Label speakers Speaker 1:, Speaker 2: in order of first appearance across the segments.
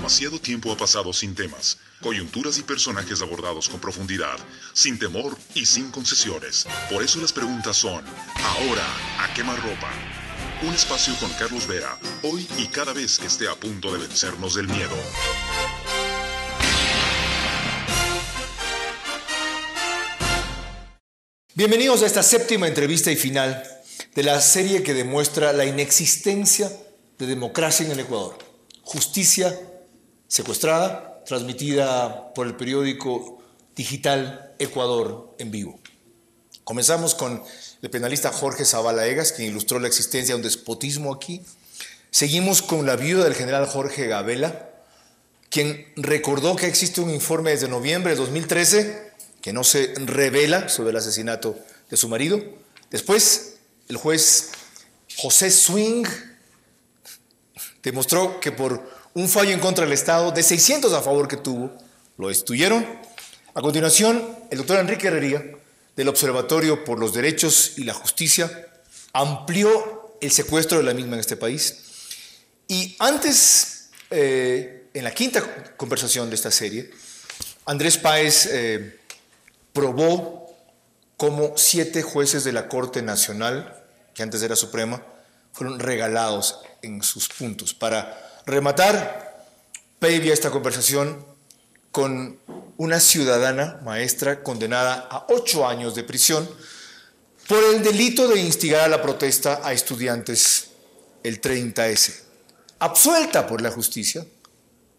Speaker 1: Demasiado tiempo ha pasado sin temas, coyunturas y personajes abordados con profundidad, sin temor y sin concesiones. Por eso las preguntas son, ahora, ¿a quemarropa? Un espacio con Carlos Vera, hoy y cada vez que esté a punto de vencernos del miedo.
Speaker 2: Bienvenidos a esta séptima entrevista y final de la serie que demuestra la inexistencia de democracia en el Ecuador. Justicia secuestrada, transmitida por el periódico digital Ecuador en vivo. Comenzamos con el penalista Jorge Zavala Egas, quien ilustró la existencia de un despotismo aquí. Seguimos con la viuda del general Jorge Gabela, quien recordó que existe un informe desde noviembre de 2013 que no se revela sobre el asesinato de su marido. Después, el juez José Swing demostró que por un fallo en contra del Estado, de 600 a favor que tuvo, lo destituyeron. A continuación, el doctor Enrique Herrería, del Observatorio por los Derechos y la Justicia, amplió el secuestro de la misma en este país. Y antes, en la quinta conversación de esta serie, Andrés Páez probó cómo 7 jueces de la Corte Nacional, que antes era Suprema, fueron regalados en sus puntos. Para rematar, previa a esta conversación, con una ciudadana maestra condenada a 8 años de prisión por el delito de instigar a la protesta a estudiantes el 30S. Absuelta por la justicia,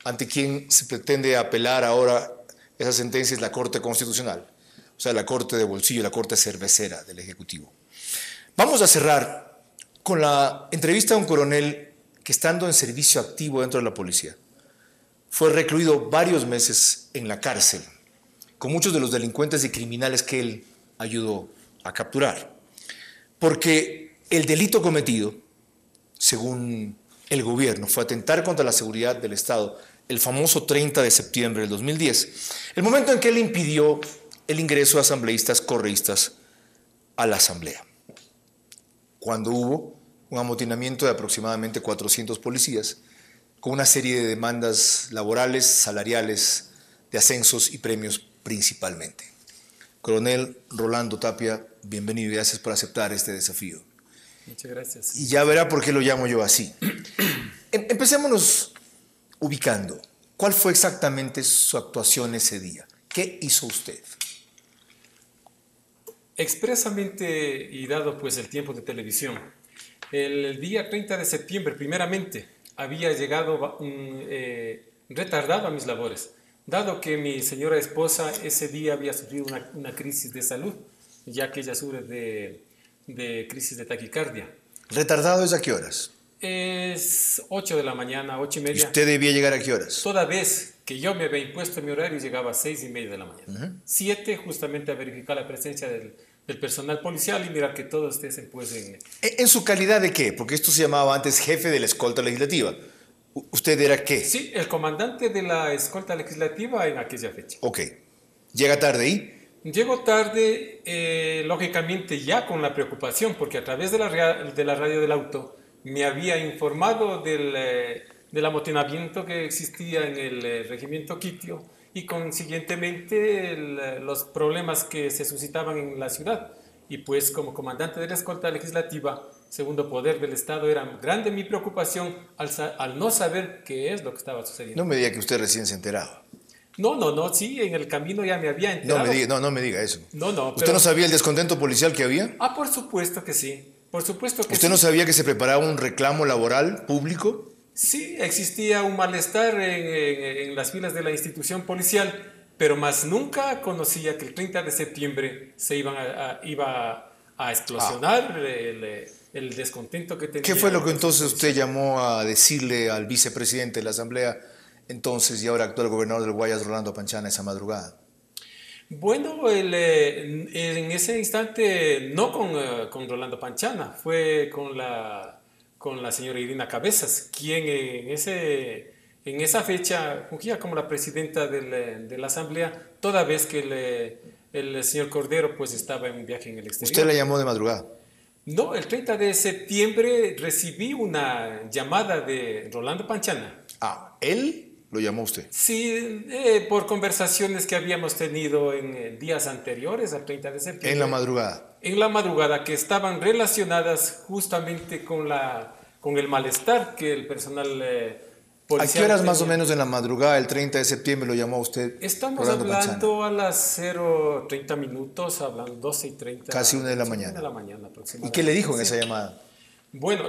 Speaker 2: ante quien se pretende apelar ahora esa sentencia es la Corte Constitucional, o sea, la Corte de Bolsillo, la Corte Cervecera del Ejecutivo. Vamos a cerrar con la entrevista a un coronel que, estando en servicio activo dentro de la policía, fue recluido varios meses en la cárcel, con muchos de los delincuentes y criminales que él ayudó a capturar. Porque el delito cometido, según el gobierno, fue atentar contra la seguridad del Estado el famoso 30 de septiembre del 2010, el momento en que él impidió el ingreso de asambleístas correístas a la asamblea, cuando hubo un amotinamiento de aproximadamente 400 policías, con una serie de demandas laborales, salariales, de ascensos y premios principalmente. Coronel Rolando Tapia, bienvenido y gracias por aceptar este desafío.
Speaker 3: Muchas gracias.
Speaker 2: Y ya verá por qué lo llamo yo así. Empecémonos ubicando. ¿Cuál fue exactamente su actuación ese día? ¿Qué hizo usted?
Speaker 3: Expresamente y dado pues el tiempo de televisión, el día 30 de septiembre primeramente había llegado retardado a mis labores, dado que mi señora esposa ese día había sufrido una crisis de salud, ya que ella sufre de crisis de taquicardia.
Speaker 2: ¿Retardado es a qué horas?
Speaker 3: Es 8 de la mañana, 8:30.
Speaker 2: ¿Y usted debía llegar a qué horas?
Speaker 3: Toda vez que yo me había impuesto mi horario, llegaba a 6:30 de la mañana. 7 justamente a verificar la presencia del personal policial y mirar que todos estén pues en...
Speaker 2: ¿En su calidad de qué? Porque esto se llamaba antes jefe de la escolta legislativa. ¿Usted era qué?
Speaker 3: Sí, el comandante de la escolta legislativa en aquella fecha.
Speaker 2: Ok. ¿Llega tarde ahí?
Speaker 3: Llego tarde, lógicamente ya con la preocupación, porque a través de la radio del auto me había informado del amotinamiento que existía en el regimiento Quitio y consiguientemente los problemas que se suscitaban en la ciudad. Y pues como comandante de la escolta legislativa, segundo poder del Estado, era grande mi preocupación al no saber qué es lo que estaba sucediendo.
Speaker 2: No me diga que usted recién se enteraba.
Speaker 3: No, sí, en el camino ya me había enterado.
Speaker 2: No me diga eso.
Speaker 3: No.
Speaker 2: ¿Usted no sabía el descontento policial que había?
Speaker 3: Ah, por supuesto que sí. Por supuesto que
Speaker 2: ¿Usted no sabía que se preparaba un reclamo laboral público?
Speaker 3: Sí, existía un malestar en las filas de la institución policial, pero más nunca conocía que el 30 de septiembre se iba a explosionar el descontento que tenía.
Speaker 2: ¿Qué fue lo que entonces usted llamó a decirle al vicepresidente de la Asamblea, entonces y ahora actual gobernador del Guayas, Rolando Panchana, esa madrugada?
Speaker 3: Bueno, en ese instante no con Rolando Panchana, fue con la señora Irina Cabezas, quien en esa fecha fungía como la presidenta de la Asamblea, toda vez que el señor Cordero pues estaba en un viaje en el exterior.
Speaker 2: ¿Usted la llamó de madrugada?
Speaker 3: No, el 30 de septiembre recibí una llamada de Rolando Panchana.
Speaker 2: Ah, él lo llamó usted.
Speaker 3: Sí, por conversaciones que habíamos tenido en días anteriores, al 30 de septiembre.
Speaker 2: En la madrugada.
Speaker 3: En la madrugada, que estaban relacionadas justamente con el malestar que el personal policial
Speaker 2: ¿A qué horas
Speaker 3: tenía.
Speaker 2: más o menos en la madrugada del 30 de septiembre lo llamó usted?
Speaker 3: Estamos
Speaker 2: Rolando
Speaker 3: hablando a las 0:30 minutos, hablando 12:30.
Speaker 2: Casi 1 de la
Speaker 3: 1
Speaker 2: mañana.
Speaker 3: de la mañana
Speaker 2: ¿Y
Speaker 3: aproximadamente.
Speaker 2: qué le dijo en
Speaker 3: Sí.
Speaker 2: esa llamada?
Speaker 3: Bueno,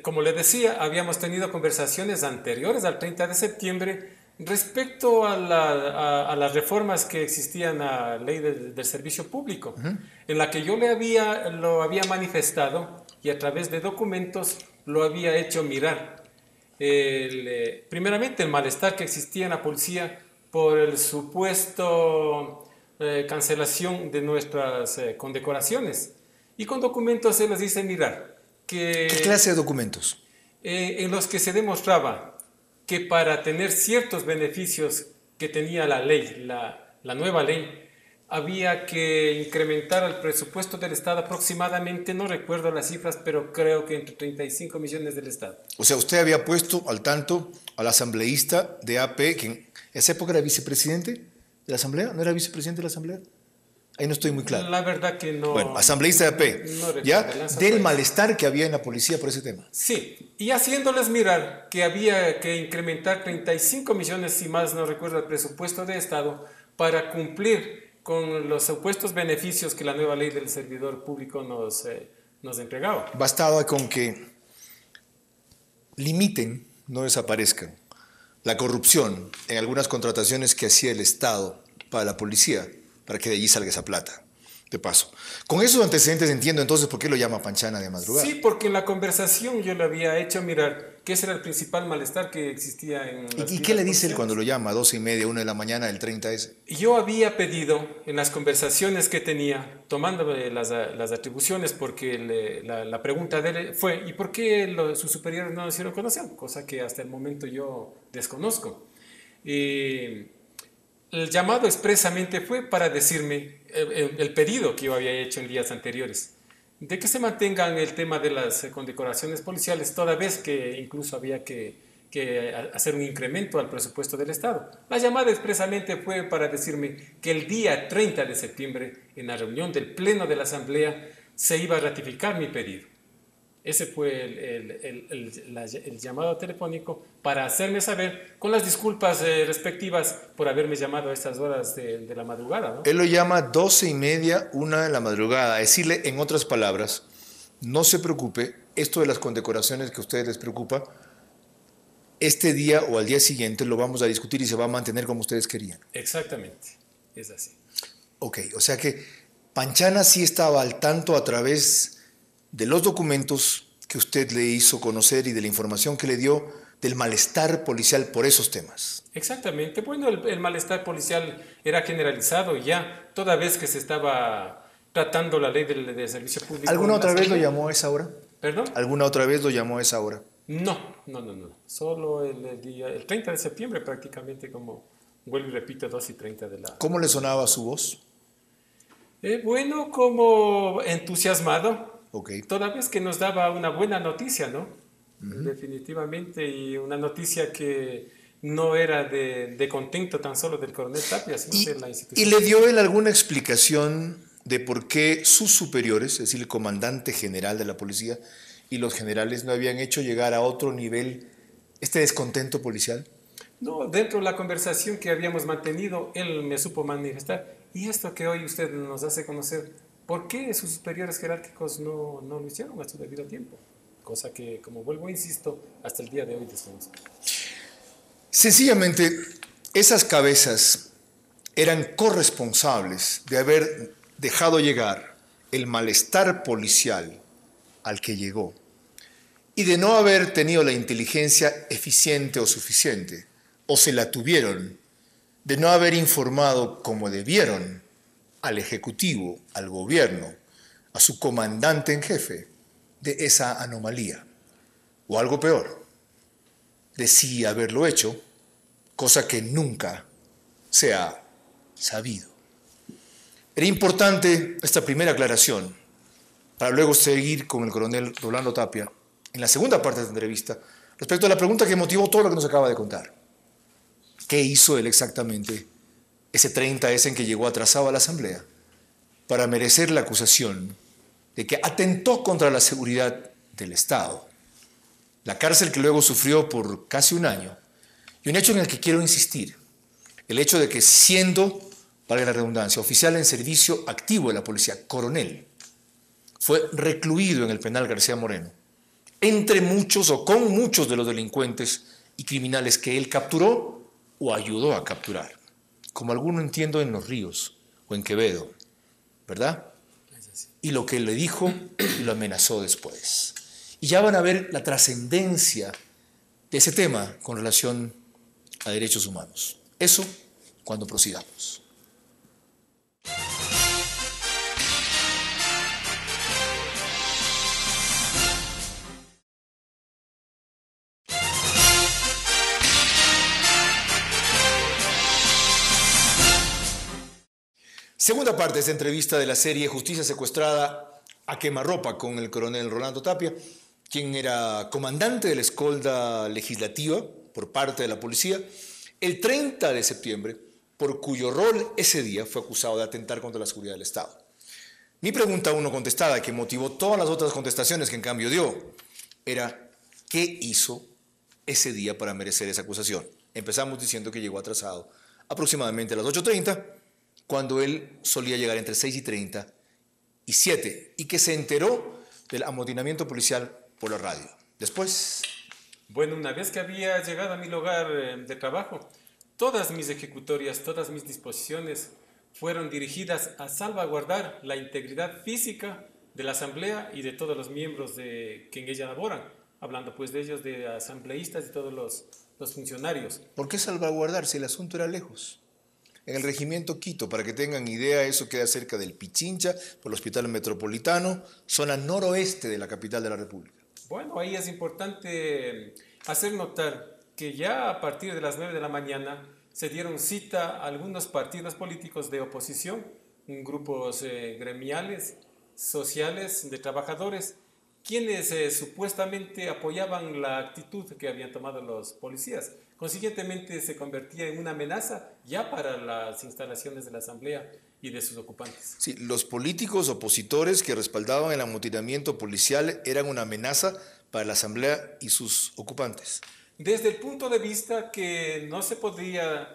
Speaker 3: como le decía, habíamos tenido conversaciones anteriores al 30 de septiembre respecto a las reformas que existían a la ley del servicio público, en la que yo lo había manifestado y a través de documentos lo había hecho mirar. Primeramente, el malestar que existía en la policía por el supuesto cancelación de nuestras condecoraciones. Y con documentos se les dice mirar.
Speaker 2: ¿Qué clase de documentos?
Speaker 3: En los que se demostraba que para tener ciertos beneficios que tenía la ley, la nueva ley, había que incrementar el presupuesto del Estado aproximadamente, no recuerdo las cifras, pero creo que entre 35 millones del Estado.
Speaker 2: O sea, usted había puesto al tanto al asambleísta de AP, que en esa época era vicepresidente de la Asamblea, ¿no era vicepresidente de la Asamblea? Ahí no estoy muy claro.
Speaker 3: La verdad que no.
Speaker 2: Bueno, asambleísta de AP,
Speaker 3: No
Speaker 2: ¿ya?
Speaker 3: recuerdo,
Speaker 2: Del malestar que había en la policía por ese tema.
Speaker 3: Sí, y haciéndoles mirar que había que incrementar 35 millones, si más no recuerdo, el presupuesto de Estado para cumplir con los supuestos beneficios que la nueva ley del servidor público nos entregaba.
Speaker 2: Bastaba con que limiten, no desaparezcan, la corrupción en algunas contrataciones que hacía el Estado para la policía, para que de allí salga esa plata, de paso. Con esos antecedentes entiendo entonces por qué lo llama Panchana de madrugada.
Speaker 3: Sí, porque en la conversación yo le había hecho mirar que ese era el principal malestar que existía en las
Speaker 2: ¿Y qué le dice él
Speaker 3: policiales.
Speaker 2: cuando lo llama a 12:30, 1 de la mañana del 30S?
Speaker 3: Yo había pedido en las conversaciones que tenía, tomándome las atribuciones, porque la pregunta de él fue, ¿y por qué sus superiores no hicieron conocer? Cosa que hasta el momento yo desconozco. El llamado expresamente fue para decirme el pedido que yo había hecho en días anteriores, de que se mantengan el tema de las condecoraciones policiales, toda vez que incluso había que hacer un incremento al presupuesto del Estado. La llamada expresamente fue para decirme que el día 30 de septiembre, en la reunión del Pleno de la Asamblea, se iba a ratificar mi pedido. Ese fue el llamado telefónico para hacerme saber, con las disculpas respectivas por haberme llamado a estas horas de la madrugada, ¿no?
Speaker 2: Él lo llama 12:30, 1 de la madrugada. Decirle, en otras palabras, no se preocupe, esto de las condecoraciones que a ustedes les preocupa, este día o al día siguiente lo vamos a discutir y se va a mantener como ustedes querían.
Speaker 3: Exactamente, es así.
Speaker 2: Ok, o sea que Panchana sí estaba al tanto a través de los documentos que usted le hizo conocer y de la información que le dio del malestar policial por esos temas.
Speaker 3: Exactamente. Bueno, el malestar policial era generalizado ya, toda vez que se estaba tratando la ley del servicio público.
Speaker 2: ¿Alguna
Speaker 3: en la
Speaker 2: otra vez lo
Speaker 3: Asamblea.
Speaker 2: llamó a esa hora?
Speaker 3: ¿Perdón?
Speaker 2: ¿Alguna otra vez lo llamó a esa hora?
Speaker 3: No. Solo el 30 de septiembre prácticamente, como vuelvo y repito, 2:30 de la...
Speaker 2: ¿Cómo le sonaba su voz?
Speaker 3: Bueno, como entusiasmado,
Speaker 2: Ok.
Speaker 3: toda vez que nos daba una buena noticia, ¿no? Definitivamente, y una noticia que no era de contento tan solo del coronel Tapia, sino de la
Speaker 2: ¿Y
Speaker 3: institución.
Speaker 2: le dio él alguna explicación de por qué sus superiores, es decir, el comandante general de la policía y los generales, no habían hecho llegar a otro nivel este descontento policial?
Speaker 3: No, dentro de la conversación que habíamos mantenido, él me supo manifestar, y esto que hoy usted nos hace conocer, ¿por qué sus superiores jerárquicos no lo hicieron a su debido tiempo? Cosa que, como vuelvo, insisto, hasta el día de hoy desconozco.
Speaker 2: Sencillamente, esas cabezas eran corresponsables de haber dejado llegar el malestar policial al que llegó y de no haber tenido la inteligencia eficiente o suficiente, o se la tuvieron, de no haber informado como debieron al Ejecutivo, al Gobierno, a su comandante en jefe, de esa anomalía, o algo peor, de sí haberlo hecho, cosa que nunca se ha sabido. Era importante esta primera aclaración para luego seguir con el coronel Rolando Tapia en la segunda parte de esta entrevista respecto a la pregunta que motivó todo lo que nos acaba de contar. ¿Qué hizo él exactamente ese 30S en que llegó atrasado a la Asamblea para merecer la acusación de que atentó contra la seguridad del Estado? La cárcel que luego sufrió por casi un año. Y un hecho en el que quiero insistir, el hecho de que siendo, valga la redundancia, oficial en servicio activo de la policía, coronel, fue recluido en el penal García Moreno, entre muchos o con muchos de los delincuentes y criminales que él capturó o ayudó a capturar, como alguno entiendo en Los Ríos o en Quevedo, ¿verdad? Y lo que le dijo y lo amenazó después. Y ya van a ver la trascendencia de ese tema con relación a derechos humanos. Eso cuando prosigamos. Segunda parte de esta entrevista de la serie Justicia Secuestrada a Quemarropa con el coronel Rolando Tapia, quien era comandante de la escolta legislativa por parte de la policía, el 30 de septiembre, por cuyo rol ese día fue acusado de atentar contra la seguridad del Estado. Mi pregunta uno contestada, que motivó todas las otras contestaciones que en cambio dio, era ¿qué hizo ese día para merecer esa acusación? Empezamos diciendo que llegó atrasado aproximadamente a las 8:30, cuando él solía llegar entre 6:30 y 7, y que se enteró del amotinamiento policial por la radio. Después...
Speaker 3: Bueno, una vez que había llegado a mi lugar de trabajo, todas mis ejecutorias, todas mis disposiciones fueron dirigidas a salvaguardar la integridad física de la Asamblea y de todos los miembros que en ella laboran, hablando pues de ellos, de asambleístas y todos los funcionarios.
Speaker 2: ¿Por qué salvaguardar si el asunto era lejos? En el regimiento Quito, para que tengan idea, eso queda cerca del Pichincha, por el Hospital Metropolitano, zona noroeste de la capital de la República.
Speaker 3: Bueno, ahí es importante hacer notar que ya a partir de las 9 de la mañana se dieron cita a algunos partidos políticos de oposición, grupos gremiales, sociales, de trabajadores, quienes supuestamente apoyaban la actitud que habían tomado los policías. Consiguientemente se convertía en una amenaza ya para las instalaciones de la Asamblea y de sus ocupantes.
Speaker 2: Sí, los políticos opositores que respaldaban el amotinamiento policial eran una amenaza para la Asamblea y sus ocupantes.
Speaker 3: Desde el punto de vista que no se podía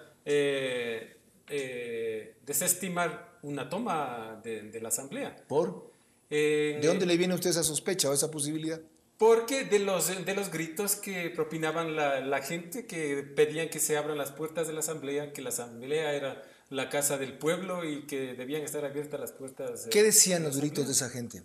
Speaker 3: desestimar una toma de la Asamblea.
Speaker 2: ¿Por? ¿De dónde le viene a usted esa sospecha o esa posibilidad?
Speaker 3: Porque de los gritos que propinaban la gente, que pedían que se abran las puertas de la Asamblea, que la Asamblea era la casa del pueblo y que debían estar abiertas las puertas.
Speaker 2: ¿Qué decían los gritos de esa gente?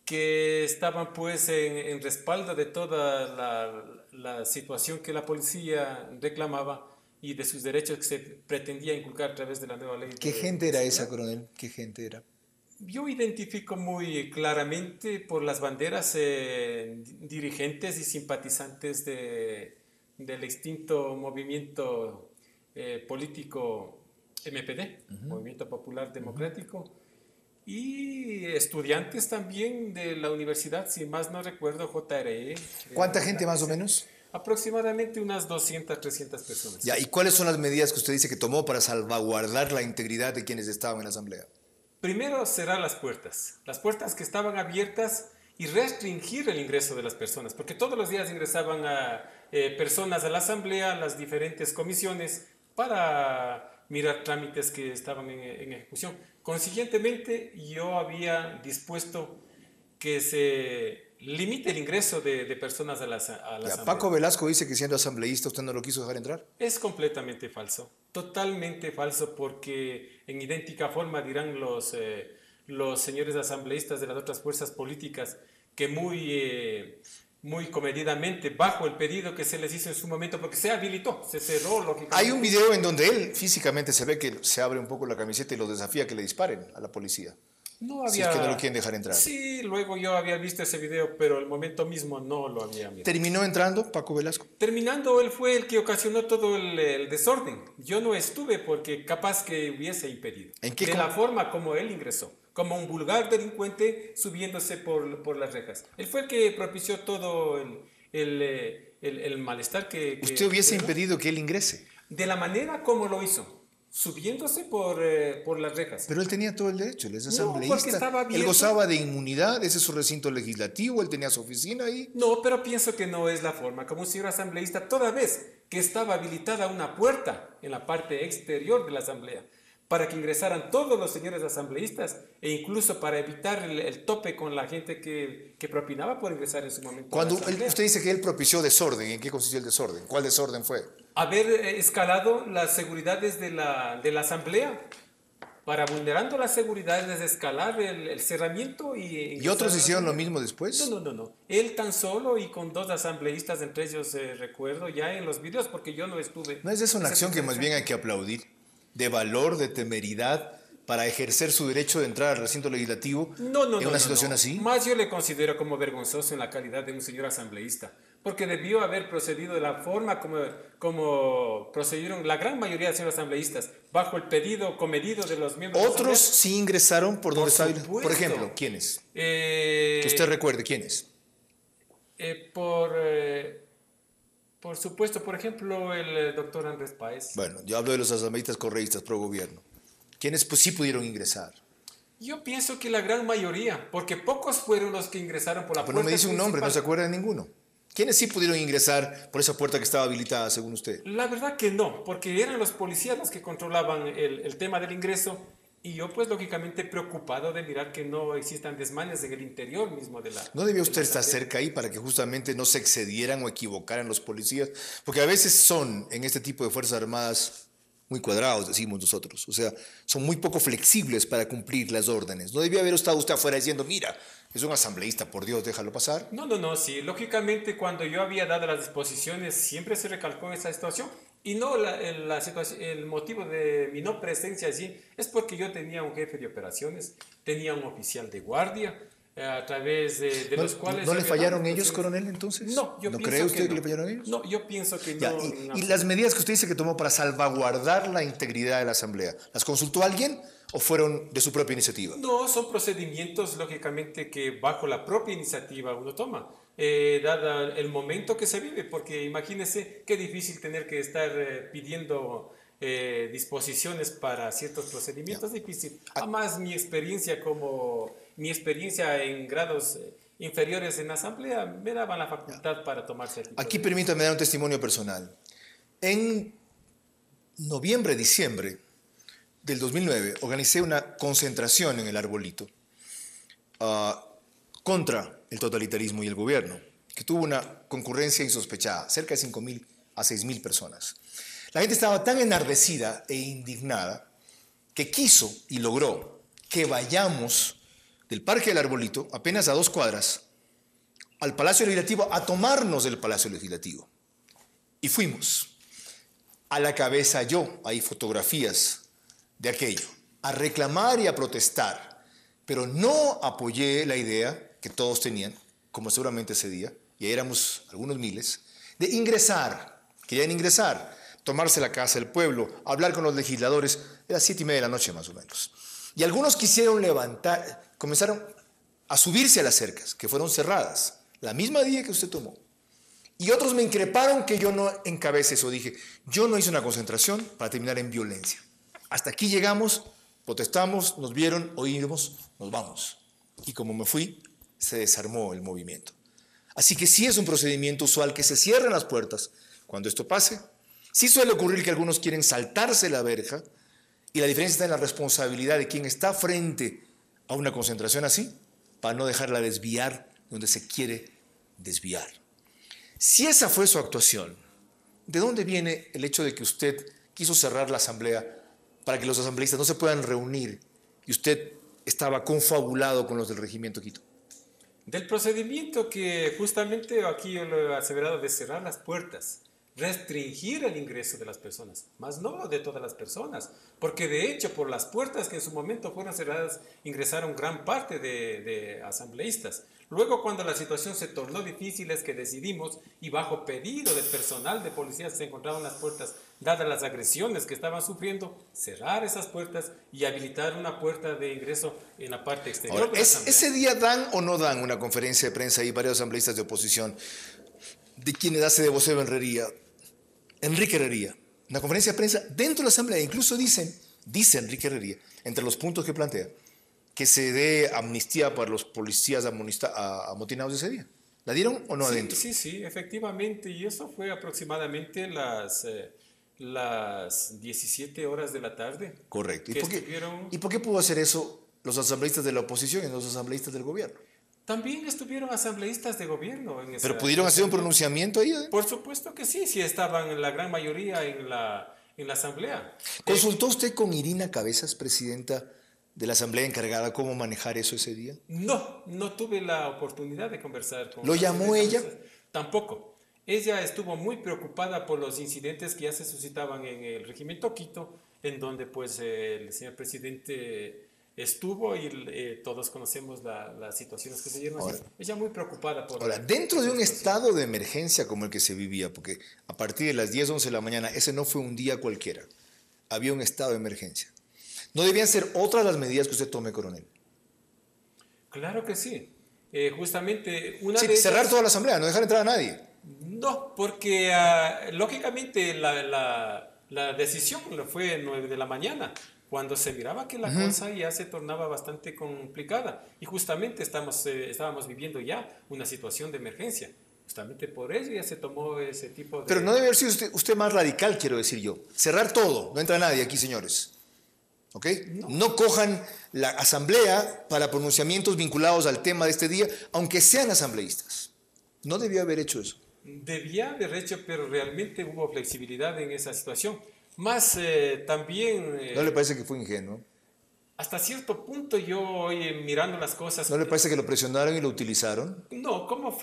Speaker 3: Que estaban pues en respaldo de toda la situación que la policía reclamaba y de sus derechos que se pretendía inculcar a través de la nueva ley.
Speaker 2: ¿Qué gente era esa, coronel? ¿Qué gente era?
Speaker 3: Yo identifico muy claramente por las banderas dirigentes y simpatizantes del extinto movimiento político MPD, Movimiento Popular Democrático, y estudiantes también de la universidad, si más no recuerdo, JRE.
Speaker 2: ¿Cuánta gente más o menos?
Speaker 3: Aproximadamente unas 200, 300 personas.
Speaker 2: Ya, ¿y cuáles son las medidas que usted dice que tomó para salvaguardar la integridad de quienes estaban en la Asamblea?
Speaker 3: Primero, cerrar las puertas que estaban abiertas y restringir el ingreso de las personas, porque todos los días ingresaban a personas a la Asamblea, a las diferentes comisiones, para mirar trámites que estaban en ejecución. Consiguientemente, yo había dispuesto que se limite el ingreso de personas a la Asamblea.
Speaker 2: Paco Velasco dice que siendo asambleísta usted no lo quiso dejar entrar.
Speaker 3: Es completamente falso, totalmente falso, porque en idéntica forma dirán los señores asambleístas de las otras fuerzas políticas que muy comedidamente, bajo el pedido que se les hizo en su momento, porque se habilitó, se cerró lógicamente.
Speaker 2: Hay un video en donde él físicamente se ve que se abre un poco la camiseta y los desafía a que le disparen a la policía.
Speaker 3: No había...
Speaker 2: Si es que no lo quieren dejar entrar.
Speaker 3: Sí, luego yo había visto ese video, pero el momento mismo no lo había mirado.
Speaker 2: ¿Terminó entrando Paco Velasco?
Speaker 3: Terminando, él fue el que ocasionó todo el desorden. Yo no estuve porque capaz que hubiese impedido.
Speaker 2: ¿En qué
Speaker 3: la forma como él ingresó, como un vulgar delincuente subiéndose por las rejas. Él fue el que propició todo el malestar que...
Speaker 2: ¿Usted hubiese impedido que él ingrese?
Speaker 3: de la manera como lo hizo, subiéndose por las rejas.
Speaker 2: Pero él tenía todo el derecho, él es
Speaker 3: No,
Speaker 2: asambleísta.
Speaker 3: porque estaba
Speaker 2: Él
Speaker 3: abierto.
Speaker 2: gozaba de inmunidad, ese es su recinto legislativo, él tenía su oficina ahí.
Speaker 3: No, pero pienso que no es la forma. Como un señor asambleísta, toda vez que estaba habilitada una puerta en la parte exterior de la asamblea para que ingresaran todos los señores asambleístas e incluso para evitar el tope con la gente que propinaba por ingresar en su momento.
Speaker 2: Cuando
Speaker 3: a la asamblea.
Speaker 2: usted dice que él propició desorden, ¿en qué consistió el desorden? ¿Cuál desorden fue?
Speaker 3: Haber escalado las seguridades de la asamblea para vulnerando las seguridades desde escalar el cerramiento
Speaker 2: ¿Y otros hicieron lo mismo después?
Speaker 3: No. Él tan solo y con 2 asambleístas, entre ellos recuerdo ya en los videos, porque yo no estuve.
Speaker 2: ¿No es eso una acción que más bien hay que aplaudir? De valor, de temeridad, para ejercer su derecho de entrar al recinto legislativo en una situación así?
Speaker 3: Más yo le considero como vergonzoso en la calidad de un señor asambleísta, porque debió haber procedido de la forma como procedieron la gran mayoría de señores asambleístas, bajo el pedido comedido de los miembros de la
Speaker 2: Otros
Speaker 3: asamblea.
Speaker 2: sí ingresaron por donde estaba.
Speaker 3: Supuesto.
Speaker 2: Por ejemplo, ¿quiénes?
Speaker 3: Que
Speaker 2: Que usted recuerde, ¿quiénes?
Speaker 3: Por supuesto, por ejemplo, el doctor Andrés Páez.
Speaker 2: Bueno, yo hablo de los asambleístas correístas pro gobierno. ¿Quiénes pues, sí pudieron ingresar?
Speaker 3: Yo pienso que la gran mayoría, porque pocos fueron los que ingresaron por la
Speaker 2: Pues
Speaker 3: puerta
Speaker 2: no me dice un nombre, no se
Speaker 3: principal.
Speaker 2: acuerda de ninguno. ¿Quiénes sí pudieron ingresar por esa puerta que estaba habilitada, según usted?
Speaker 3: La verdad que no, porque eran los policías los que controlaban el tema del ingreso y yo pues lógicamente preocupado de mirar que no existan desmanes en el interior mismo de la...
Speaker 2: ¿No debió
Speaker 3: de
Speaker 2: usted
Speaker 3: la
Speaker 2: estar
Speaker 3: asamblea.
Speaker 2: cerca ahí para que justamente no se excedieran o equivocaran los policías? Porque a veces son, en este tipo de Fuerzas Armadas, muy cuadrados, decimos nosotros. O sea, son muy poco flexibles para cumplir las órdenes. ¿No debió haber estado usted afuera diciendo, mira, es un asambleísta, por Dios, déjalo pasar?
Speaker 3: No, sí, lógicamente cuando yo había dado las disposiciones siempre se recalcó esa situación y no la situación, el motivo de mi no presencia allí es porque yo tenía un jefe de operaciones, tenía un oficial de guardia, a través de
Speaker 2: ¿No,
Speaker 3: los cuales...
Speaker 2: ¿no
Speaker 3: yo
Speaker 2: le
Speaker 3: había
Speaker 2: fallaron
Speaker 3: dado
Speaker 2: ellos,
Speaker 3: instrucciones.
Speaker 2: coronel, entonces?
Speaker 3: No, yo
Speaker 2: ¿No
Speaker 3: pienso
Speaker 2: cree usted que
Speaker 3: no.
Speaker 2: le fallaron a ellos?
Speaker 3: No, yo pienso que
Speaker 2: Ya,
Speaker 3: no.
Speaker 2: y las medidas que usted dice que tomó para salvaguardar la integridad de la Asamblea, ¿las consultó alguien o fueron de su propia iniciativa?
Speaker 3: No, son procedimientos, lógicamente, que bajo la propia iniciativa uno toma, dada el momento que se vive, porque imagínese qué difícil tener que estar pidiendo disposiciones para ciertos procedimientos, difícil. Además, mi experiencia en grados inferiores en la asamblea me daban la facultad para tomarse.
Speaker 2: Aquí permítame dar un testimonio personal. En noviembre, diciembre del 2009, organicé una concentración en el Arbolito contra el totalitarismo y el gobierno, que tuvo una concurrencia insospechada, cerca de 5.000 a 6.000 personas. La gente estaba tan enardecida e indignada que quiso y logró que vayamos del Parque del Arbolito, apenas a 2 cuadras, al Palacio Legislativo, a tomarnos del Palacio Legislativo. Y fuimos. A la cabeza yo, hay fotografías de aquello, a reclamar y a protestar, pero no apoyé la idea que todos tenían, como seguramente ese día, y éramos algunos miles, de ingresar, querían ingresar, tomarse la casa del pueblo, hablar con los legisladores, era 7:30 de la noche más o menos. Y algunos quisieron levantar, comenzaron a subirse a las cercas, que fueron cerradas, la misma día que usted tomó. Y otros me increparon que yo no encabece eso. Dije, yo no hice una concentración para terminar en violencia. Hasta aquí llegamos, protestamos, nos vieron, oímos, nos vamos. Y como me fui, se desarmó el movimiento. Así que sí es un procedimiento usual que se cierren las puertas cuando esto pase. Sí suele ocurrir que algunos quieren saltarse la verja y la diferencia está en la responsabilidad de quien está frente a una concentración así para no dejarla desviar donde se quiere desviar. Si esa fue su actuación, ¿de dónde viene el hecho de que usted quiso cerrar la asamblea para que los asambleístas no se puedan reunir y usted estaba confabulado con los del regimiento Quito?
Speaker 3: Del procedimiento que justamente aquí yo lo he aseverado de cerrar las puertas, restringir el ingreso de las personas, más no de todas las personas, porque de hecho por las puertas que en su momento fueron cerradas ingresaron gran parte de asambleístas. Luego cuando la situación se tornó difícil es que decidimos y bajo pedido del personal de policías se encontraban las puertas, dadas las agresiones que estaban sufriendo, cerrar esas puertas y habilitar una puerta de ingreso en la parte exterior.
Speaker 2: Ahora,
Speaker 3: de la asamblea.
Speaker 2: ¿ese día dan o no dan una conferencia de prensa y varios asambleístas de oposición de quienes hace de vocero Enrique Herrería, una conferencia de prensa dentro de la Asamblea. Incluso dice Enrique Herrería, entre los puntos que plantea, que se dé amnistía para los policías amotinados ese día. ¿La dieron o no
Speaker 3: Sí,
Speaker 2: adentro?
Speaker 3: sí, efectivamente. Y eso fue aproximadamente las 17 horas de la tarde.
Speaker 2: Correcto.
Speaker 3: Que estuvieron...
Speaker 2: ¿Y por qué pudo hacer eso los asambleístas de la oposición y no los asambleístas del gobierno?
Speaker 3: También estuvieron asambleístas de gobierno en esa...
Speaker 2: ¿Pero pudieron hacer un pronunciamiento ahí?
Speaker 3: Por supuesto que sí, sí estaban la gran mayoría en la asamblea.
Speaker 2: ¿Consultó usted con Irina Cabezas, presidenta de la asamblea encargada, cómo manejar eso ese día?
Speaker 3: No tuve la oportunidad de conversar con...
Speaker 2: ¿Lo llamó ella?
Speaker 3: Tampoco. Ella estuvo muy preocupada por los incidentes que ya se suscitaban en el regimiento Quito, en donde pues el señor presidente estuvo y todos conocemos las situaciones que se dieron.
Speaker 2: Ahora,
Speaker 3: ella muy preocupada por...
Speaker 2: Ahora, dentro de un estado de emergencia como el que se vivía, porque a partir de las 10, 11 de la mañana, ese no fue un día cualquiera, había un estado de emergencia. ¿No debían ser otras las medidas que usted tome, coronel?
Speaker 3: Claro que sí. Justamente
Speaker 2: una de cerrar toda la asamblea, no dejar entrar a nadie.
Speaker 3: No, porque lógicamente la decisión fue 9 de la mañana, cuando se miraba que la cosa ya se tornaba bastante complicada. Y justamente estábamos viviendo ya una situación de emergencia. Justamente por eso ya se tomó ese tipo de...
Speaker 2: Pero no debe haber sido usted más radical, quiero decir yo. Cerrar todo, no entra nadie aquí, señores. ¿Ok? No cojan la asamblea para pronunciamientos vinculados al tema de este día, aunque sean asambleístas. No debió haber hecho eso.
Speaker 3: Debía haber hecho, pero realmente hubo flexibilidad en esa situación. Más también...
Speaker 2: ¿No le parece que fue ingenuo?
Speaker 3: Hasta cierto punto yo hoy mirando las cosas...
Speaker 2: ¿No le parece que lo presionaron y lo utilizaron?
Speaker 3: No, cómo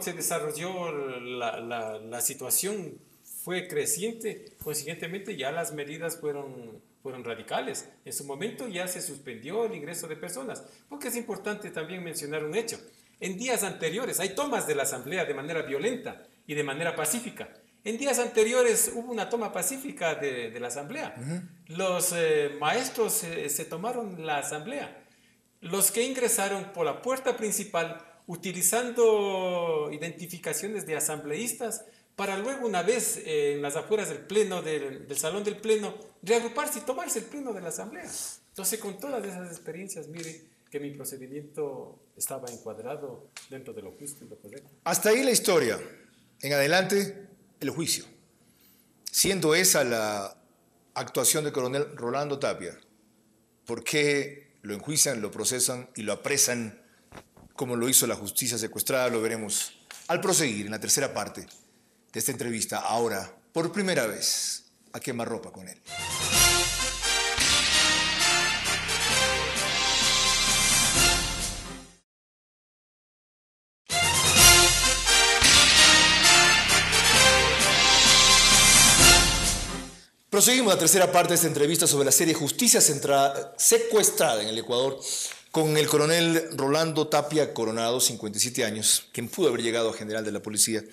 Speaker 3: se desarrolló la situación fue creciente, consiguientemente ya las medidas fueron radicales. En su momento ya se suspendió el ingreso de personas, porque es importante también mencionar un hecho. En días anteriores hay tomas de la asamblea de manera violenta y de manera pacífica. En días anteriores hubo una toma pacífica de la asamblea. Los maestros se tomaron la asamblea. Los que ingresaron por la puerta principal utilizando identificaciones de asambleístas para luego una vez en las afueras del pleno, del salón del pleno, reagruparse y tomarse el pleno de la asamblea. Entonces, con todas esas experiencias, mire que mi procedimiento estaba encuadrado dentro de lo justo y lo correcto.
Speaker 2: Hasta ahí la historia. En adelante, el juicio. Siendo esa la actuación del coronel Rolando Tapia, ¿por qué lo enjuician, lo procesan y lo apresan como lo hizo la justicia secuestrada? Lo veremos al proseguir en la tercera parte de esta entrevista, ahora, por primera vez, a quemarropa con él. Proseguimos la tercera parte de esta entrevista sobre la serie Justicia secuestrada en el Ecuador con el coronel Rolando Tapia Coronado, 57 años, quien pudo haber llegado a general de la policía,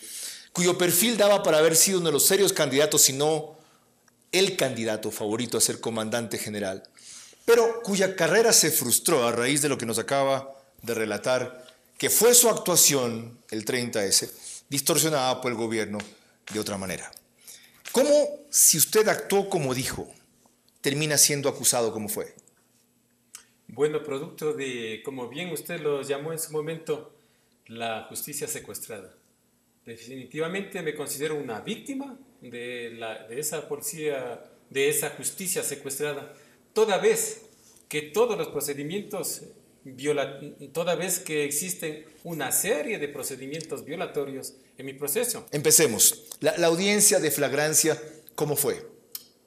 Speaker 2: cuyo perfil daba para haber sido uno de los serios candidatos, si no el candidato favorito a ser comandante general, pero cuya carrera se frustró a raíz de lo que nos acaba de relatar, que fue su actuación, el 30S, distorsionada por el gobierno de otra manera. ¿Cómo, si usted actuó como dijo, termina siendo acusado como fue?
Speaker 3: Bueno, producto de, como bien usted lo llamó en su momento, la justicia secuestrada. Definitivamente me considero una víctima de esa policía, de esa justicia secuestrada, toda vez que todos los procedimientos, toda vez que existen una serie de procedimientos violatorios en mi proceso.
Speaker 2: Empecemos. La audiencia de flagrancia, ¿cómo fue?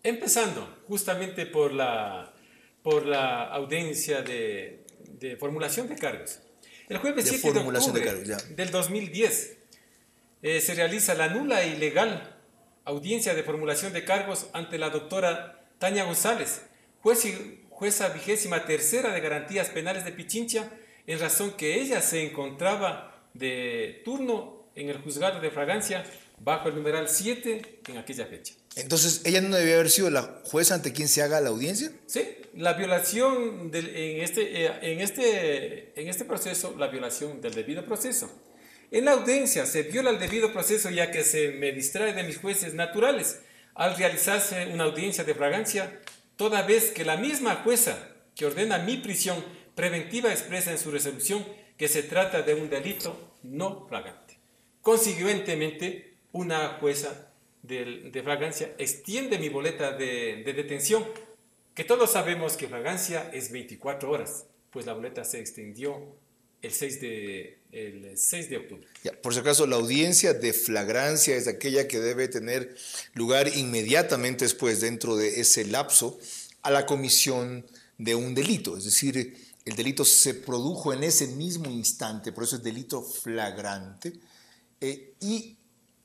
Speaker 3: Empezando justamente por la audiencia de formulación de cargos. El jueves 7 de octubre del 2010 se realiza la nula e ilegal audiencia de formulación de cargos ante la doctora Tania González, jueza 23ª de Garantías Penales de Pichincha, en razón que ella se encontraba de turno en el juzgado de flagrancia bajo el numeral 7 en aquella fecha.
Speaker 2: Entonces, ¿ella no debía haber sido la jueza ante quien se haga la audiencia?
Speaker 3: Sí, la violación en este proceso, la violación del debido proceso. En la audiencia se viola el debido proceso ya que se me distrae de mis jueces naturales, al realizarse una audiencia de flagrancia, toda vez que la misma jueza que ordena mi prisión preventiva expresa en su resolución que se trata de un delito no flagrante. Consiguientemente, una jueza de flagrancia extiende mi boleta de detención, que todos sabemos que flagrancia es 24 horas, pues la boleta se extendió el 6 de octubre.
Speaker 2: Ya, por si acaso, la audiencia de flagrancia es aquella que debe tener lugar inmediatamente después, dentro de ese lapso, a la comisión de un delito. Es decir, el delito se produjo en ese mismo instante, por eso es delito flagrante, y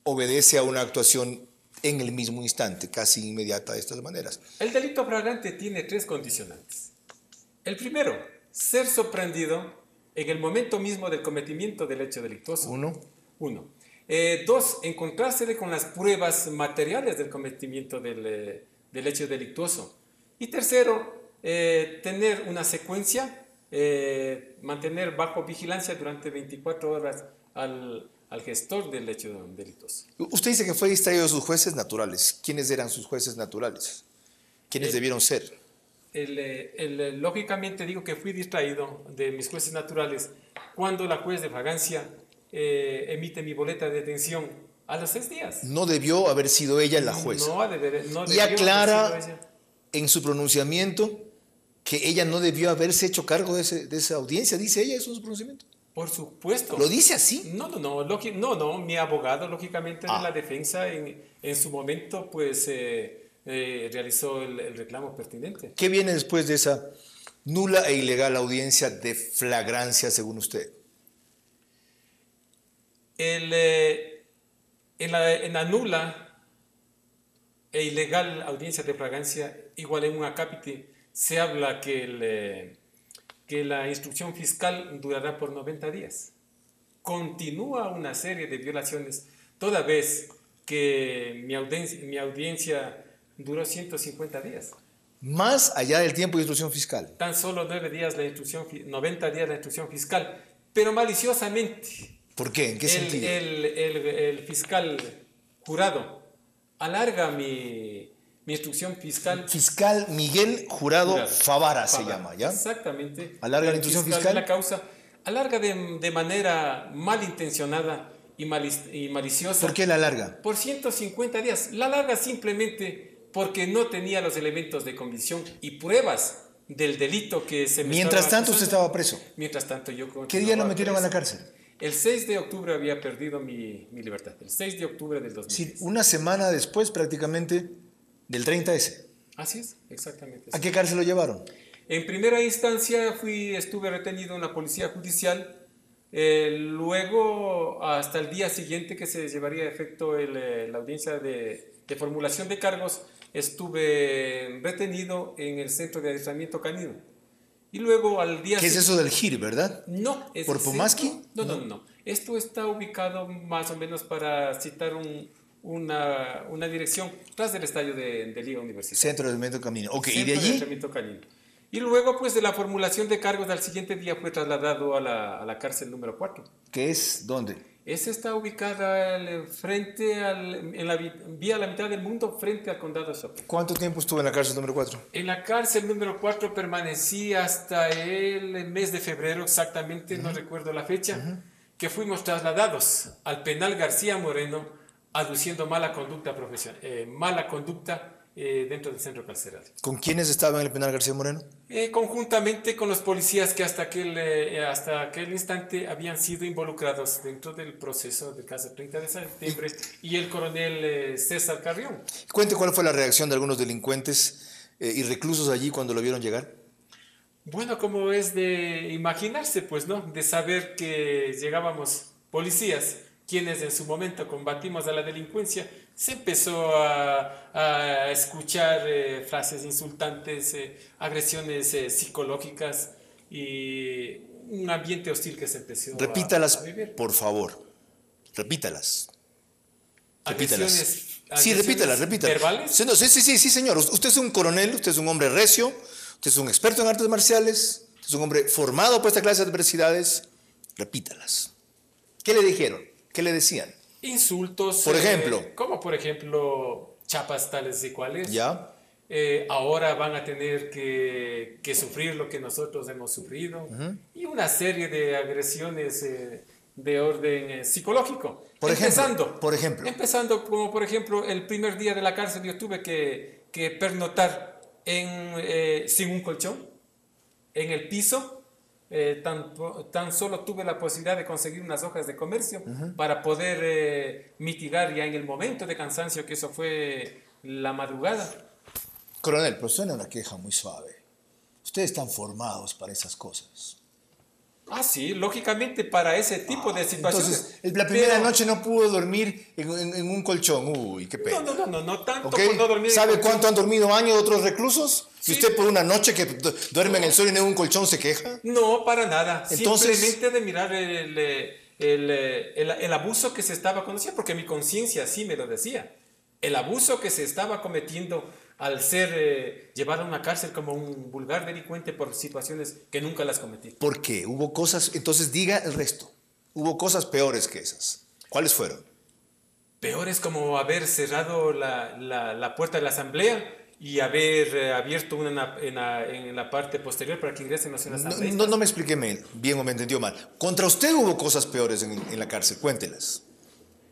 Speaker 2: obedece a una actuación en el mismo instante, casi inmediata de estas maneras.
Speaker 3: El delito flagrante tiene 3 condicionantes. El primero, ser sorprendido en el momento mismo del cometimiento del hecho delictuoso. 1. 2, encontrársele con las pruebas materiales del cometimiento del hecho delictuoso. Y tercero, tener una secuencia, mantener bajo vigilancia durante 24 horas al gestor del hecho delictuoso.
Speaker 2: Usted dice que fue distraído de sus jueces naturales. ¿Quiénes eran sus jueces naturales? ¿Quiénes debieron ser?
Speaker 3: Lógicamente digo que fui distraído de mis jueces naturales cuando la juez de flagrancia emite mi boleta de detención a los 6 días.
Speaker 2: No debió haber sido ella la jueza.
Speaker 3: No
Speaker 2: y aclara en su pronunciamiento que ella no debió haberse hecho cargo de esa audiencia, dice ella eso en su pronunciamiento.
Speaker 3: Por supuesto.
Speaker 2: ¿Lo dice así?
Speaker 3: No, mi abogado, lógicamente, de la defensa, en su momento, pues, realizó el reclamo pertinente.
Speaker 2: ¿Qué viene después de esa nula e ilegal audiencia de flagrancia, según usted?
Speaker 3: En la nula e ilegal audiencia de flagrancia, igual en un acápite, se habla que la instrucción fiscal durará por 90 días. Continúa una serie de violaciones, toda vez que mi audiencia duró 150 días.
Speaker 2: Más allá del tiempo de instrucción fiscal.
Speaker 3: Tan solo 90 días la instrucción fiscal, pero maliciosamente.
Speaker 2: ¿Por qué? ¿En qué sentido?
Speaker 3: El fiscal jurado alarga mi instrucción fiscal.
Speaker 2: Fiscal Miguel Jurado Favara se llama, ¿ya?
Speaker 3: Exactamente.
Speaker 2: ¿Alarga la instrucción fiscal?
Speaker 3: De la causa, alarga de manera malintencionada y maliciosa.
Speaker 2: ¿Por qué la alarga?
Speaker 3: Por 150 días. La alarga simplemente porque no tenía los elementos de convicción y pruebas del delito que se me
Speaker 2: Mientras tanto, usted estaba preso.
Speaker 3: Mientras tanto, yo continuaba.
Speaker 2: ¿Qué día lo metieron a la cárcel?
Speaker 3: El 6 de octubre había perdido mi libertad. El 6 de octubre del 2010.
Speaker 2: Sí, una semana después, prácticamente, del 30S.
Speaker 3: Así es, exactamente.
Speaker 2: ¿A qué cárcel lo llevaron?
Speaker 3: En primera instancia estuve retenido en la policía judicial. Luego, hasta el día siguiente que se llevaría a efecto la audiencia de formulación de cargos, estuve retenido en el centro de adiestramiento canino. Y luego al día...
Speaker 2: ¿Qué es eso del GIR, verdad?
Speaker 3: No.
Speaker 2: ¿Por Pomaski?
Speaker 3: No. Esto está ubicado más o menos, para citar una dirección, tras del estadio de Liga Universitaria.
Speaker 2: Centro de adiestramiento canino. Ok,
Speaker 3: Centro
Speaker 2: ¿y de allí?
Speaker 3: De adiestramiento canino. Y luego, pues, de la formulación de cargos, al siguiente día fue trasladado a la cárcel número 4.
Speaker 2: ¿Qué es? ¿Dónde?
Speaker 3: Esa está ubicada en la vía a la mitad del mundo, frente al condado de Sopron.
Speaker 2: ¿Cuánto tiempo estuvo en la cárcel número 4?
Speaker 3: En la cárcel número 4 permanecí hasta el mes de febrero, exactamente, no recuerdo la fecha, que fuimos trasladados al penal García Moreno, aduciendo mala conducta dentro del centro carcelario.
Speaker 2: ¿Con quiénes estaban en el penal García Moreno?
Speaker 3: Conjuntamente con los policías que hasta aquel instante habían sido involucrados dentro del proceso del caso 30 de septiembre y el coronel César Carrión.
Speaker 2: Cuente cuál fue la reacción de algunos delincuentes y reclusos allí cuando lo vieron llegar.
Speaker 3: Bueno, como es de imaginarse, pues, ¿no? De saber que llegábamos policías, quienes en su momento combatimos a la delincuencia, se empezó a escuchar frases insultantes, agresiones psicológicas y un ambiente hostil que se empezó
Speaker 2: Repítalas,
Speaker 3: a vivir.
Speaker 2: por favor. Repítalas.
Speaker 3: Agresiones
Speaker 2: Sí, repítalas.
Speaker 3: ¿Verbales?
Speaker 2: Sí, señor. Usted es un coronel, usted es un hombre recio, usted es un experto en artes marciales, usted es un hombre formado por esta clase de adversidades. Repítalas. ¿Qué le dijeron? ¿Qué le decían?
Speaker 3: Insultos.
Speaker 2: Por ejemplo.
Speaker 3: Como por ejemplo... chapas tales y cuales.
Speaker 2: ¿Ya?
Speaker 3: Ahora van a tener que sufrir lo que nosotros hemos sufrido y una serie de agresiones de orden psicológico.
Speaker 2: Por ejemplo.
Speaker 3: Empezando como por ejemplo el primer día de la cárcel yo tuve que pernoctar sin un colchón en el piso. Tan solo tuve la posibilidad de conseguir unas hojas de comercio para poder mitigar ya en el momento de cansancio, que eso fue la madrugada.
Speaker 2: Coronel, pero suena una queja muy suave. Ustedes están formados para esas cosas.
Speaker 3: Ah, sí, lógicamente para ese tipo de situaciones.
Speaker 2: Entonces, la primera noche no pudo dormir en un colchón. Uy, qué pena.
Speaker 3: No tanto
Speaker 2: ¿Okay?
Speaker 3: por no dormir.
Speaker 2: ¿Sabe cuánto han dormido años otros reclusos?
Speaker 3: Sí.
Speaker 2: ¿Y usted por una noche que duerme en el suelo y en un colchón se queja?
Speaker 3: No, para nada.
Speaker 2: Entonces,
Speaker 3: simplemente de mirar el abuso que se estaba conociendo, porque mi conciencia sí me lo decía. El abuso que se estaba cometiendo al ser llevado a una cárcel como un vulgar delincuente por situaciones que nunca las cometí.
Speaker 2: ¿Por qué? Hubo cosas, entonces diga el resto. Hubo cosas peores que esas. ¿Cuáles fueron?
Speaker 3: Peores como haber cerrado la puerta de la asamblea y haber abierto una en la parte posterior para que ingresen los asambleístas.
Speaker 2: No me expliqué bien o me entendió mal. Contra usted hubo cosas peores en la cárcel, cuéntelas.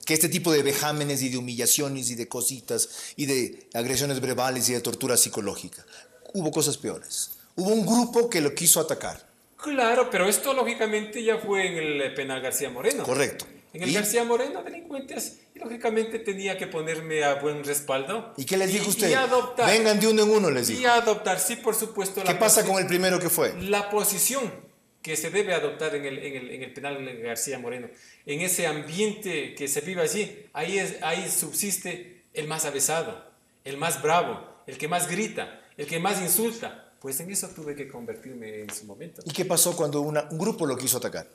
Speaker 2: Que este tipo de vejámenes y de humillaciones y de cositas y de agresiones verbales y de tortura psicológica. Hubo cosas peores. Hubo un grupo que lo quiso atacar.
Speaker 3: Claro, pero esto lógicamente ya fue en el penal García Moreno.
Speaker 2: Correcto.
Speaker 3: En el García Moreno, delincuentes, y lógicamente tenía que ponerme a buen respaldo.
Speaker 2: ¿Y qué les dijo usted?
Speaker 3: Y adoptar.
Speaker 2: Vengan de uno en uno, les dijo.
Speaker 3: Y adoptar, sí, por supuesto.
Speaker 2: ¿Qué pasa con el primero que fue?
Speaker 3: La posición que se debe adoptar en el penal García Moreno, en ese ambiente que se vive allí, ahí subsiste el más avesado, el más bravo, el que más grita, el que más insulta. Pues en eso tuve que convertirme en su momento.
Speaker 2: ¿Y qué pasó cuando un grupo lo quiso atacar?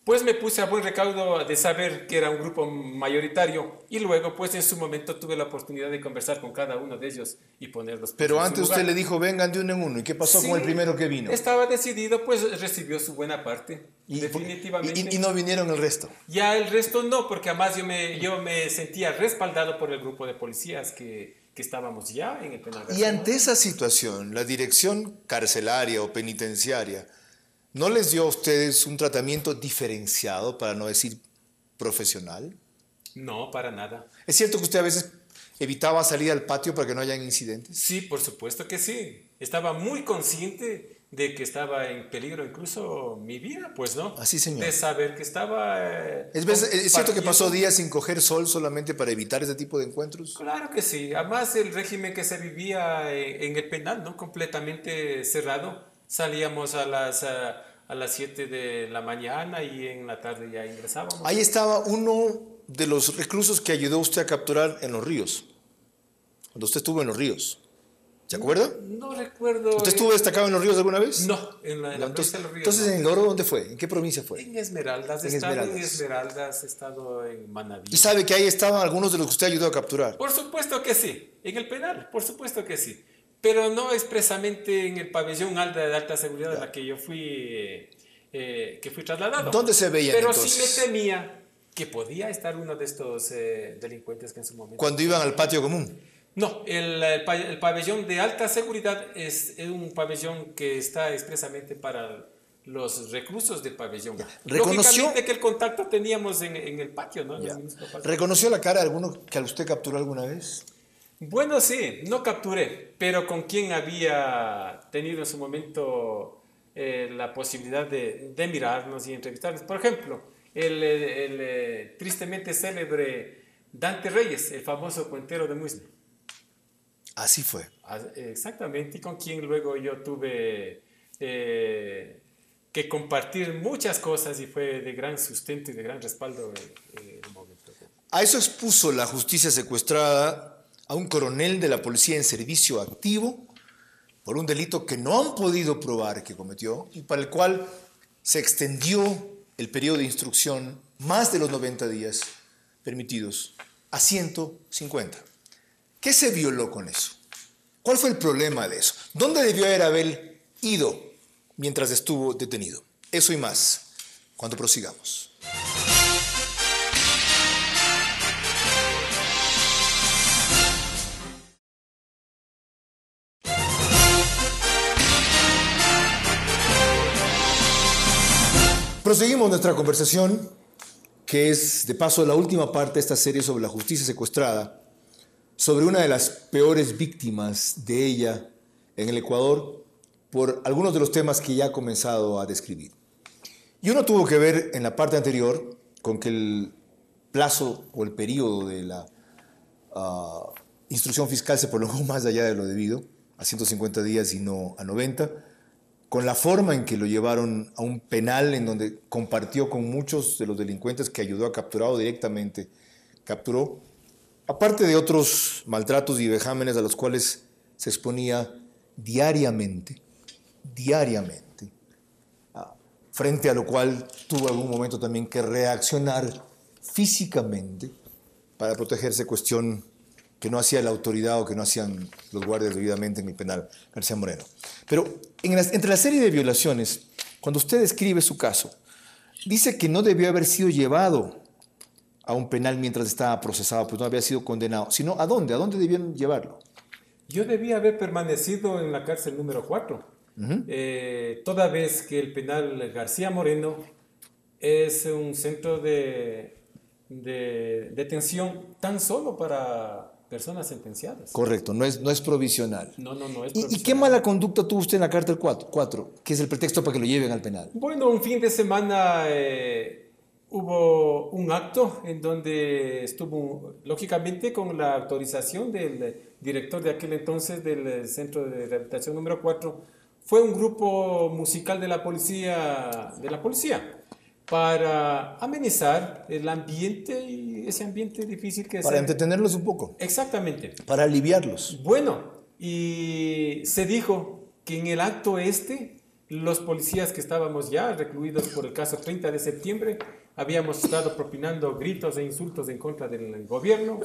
Speaker 3: Pues me puse a buen recaudo de saber que era un grupo mayoritario y luego pues en su momento tuve la oportunidad de conversar con cada uno de ellos y ponerlos.
Speaker 2: Pero antes usted le dijo vengan de uno en uno. ¿Y qué pasó con el primero que vino?
Speaker 3: Estaba decidido, pues recibió su buena parte, definitivamente.
Speaker 2: ¿Y no vinieron el resto?
Speaker 3: Ya el resto no, porque además yo me sentía respaldado por el grupo de policías que estábamos ya en el penal.
Speaker 2: Y ante esa situación, la dirección carcelaria o penitenciaria ¿no les dio a ustedes un tratamiento diferenciado, para no decir profesional?
Speaker 3: No, para nada.
Speaker 2: ¿Es cierto que usted a veces evitaba salir al patio para que no hayan incidentes?
Speaker 3: Sí, por supuesto que sí. Estaba muy consciente de que estaba en peligro incluso mi vida, pues no.
Speaker 2: Así, señor.
Speaker 3: De saber que estaba...
Speaker 2: ¿Es cierto que pasó días sin coger sol solamente para evitar ese tipo de encuentros?
Speaker 3: Claro que sí. Además, el régimen que se vivía en el penal, ¿no? Completamente cerrado. Salíamos a las 7 de la mañana y en la tarde ya ingresábamos.
Speaker 2: Ahí estaba uno de los reclusos que ayudó usted a capturar en Los Ríos, cuando usted estuvo en Los Ríos. ¿Se acuerda?
Speaker 3: No recuerdo.
Speaker 2: ¿Usted estuvo destacado en Los Ríos alguna vez?
Speaker 3: No, en la
Speaker 2: entonces,
Speaker 3: provincia de Los Ríos.
Speaker 2: Entonces, ¿en el Oro dónde fue? ¿En qué provincia fue?
Speaker 3: En Esmeraldas. He estado en Esmeraldas, he estado en Manabí.
Speaker 2: ¿Y sabe que ahí estaban algunos de los que usted ayudó a capturar?
Speaker 3: Por supuesto que sí. En el penal, por supuesto que sí. Pero no expresamente en el pabellón de alta seguridad a la que yo fui trasladado.
Speaker 2: ¿Dónde se veían entonces?
Speaker 3: Pero sí me temía que podía estar uno de estos delincuentes que en su momento...
Speaker 2: ¿Cuando iban al patio común?
Speaker 3: No, el pabellón de alta seguridad es un pabellón que está expresamente para los reclusos del pabellón. Lógicamente que el contacto teníamos en el patio, ¿no?
Speaker 2: ¿Reconoció la cara de alguno que usted capturó alguna vez?
Speaker 3: Bueno, sí, no capturé, pero con quien había tenido en su momento la posibilidad de mirarnos y entrevistarnos. Por ejemplo, el tristemente célebre Dante Reyes, el famoso cuentero de Muisne.
Speaker 2: Así fue.
Speaker 3: Exactamente, y con quien luego yo tuve que compartir muchas cosas y fue de gran sustento y de gran respaldo en el momento.
Speaker 2: A eso expuso la justicia secuestrada a un coronel de la policía en servicio activo por un delito que no han podido probar que cometió y para el cual se extendió el periodo de instrucción más de los 90 días permitidos a 150. ¿Qué se violó con eso? ¿Cuál fue el problema de eso? ¿Dónde debió haber Abel ido mientras estuvo detenido? Eso y más, cuando prosigamos. Proseguimos nuestra conversación, que es, de paso, la última parte de esta serie sobre la justicia secuestrada, sobre una de las peores víctimas de ella en el Ecuador, por algunos de los temas que ya ha comenzado a describir. Y uno tuvo que ver en la parte anterior con que el plazo o el periodo de la instrucción fiscal se prolongó más allá de lo debido, a 150 días y no a 90, con la forma en que lo llevaron a un penal en donde compartió con muchos de los delincuentes que ayudó a capturar o directamente capturó, aparte de otros maltratos y vejámenes a los cuales se exponía diariamente, frente a lo cual tuvo algún momento también que reaccionar físicamente para protegerse, cuestión que no hacía la autoridad o que no hacían los guardias debidamente en el penal García Moreno. Pero entre la serie de violaciones, cuando usted describe su caso, dice que no debió haber sido llevado a un penal mientras estaba procesado, pues no había sido condenado, sino ¿a dónde? ¿A dónde debían llevarlo?
Speaker 3: Yo debía haber permanecido en la cárcel número 4, toda vez que el penal García Moreno es un centro de detención tan solo para personas sentenciadas.
Speaker 2: Correcto, no es provisional.
Speaker 3: No es
Speaker 2: ¿Y
Speaker 3: provisional.
Speaker 2: qué mala conducta tuvo usted en la cárcel 4, que es el pretexto para que lo lleven al penal?
Speaker 3: Bueno, un fin de semana hubo un acto en donde estuvo, lógicamente, con la autorización del director de aquel entonces del Centro de Rehabilitación número 4, fue un grupo musical de la policía, para amenizar el ambiente y ese ambiente difícil que es.
Speaker 2: Para entretenerlos un poco.
Speaker 3: Exactamente.
Speaker 2: Para aliviarlos.
Speaker 3: Bueno, y se dijo que en el acto los policías que estábamos ya recluidos por el caso 30 de septiembre, habíamos estado propinando gritos e insultos en contra del gobierno,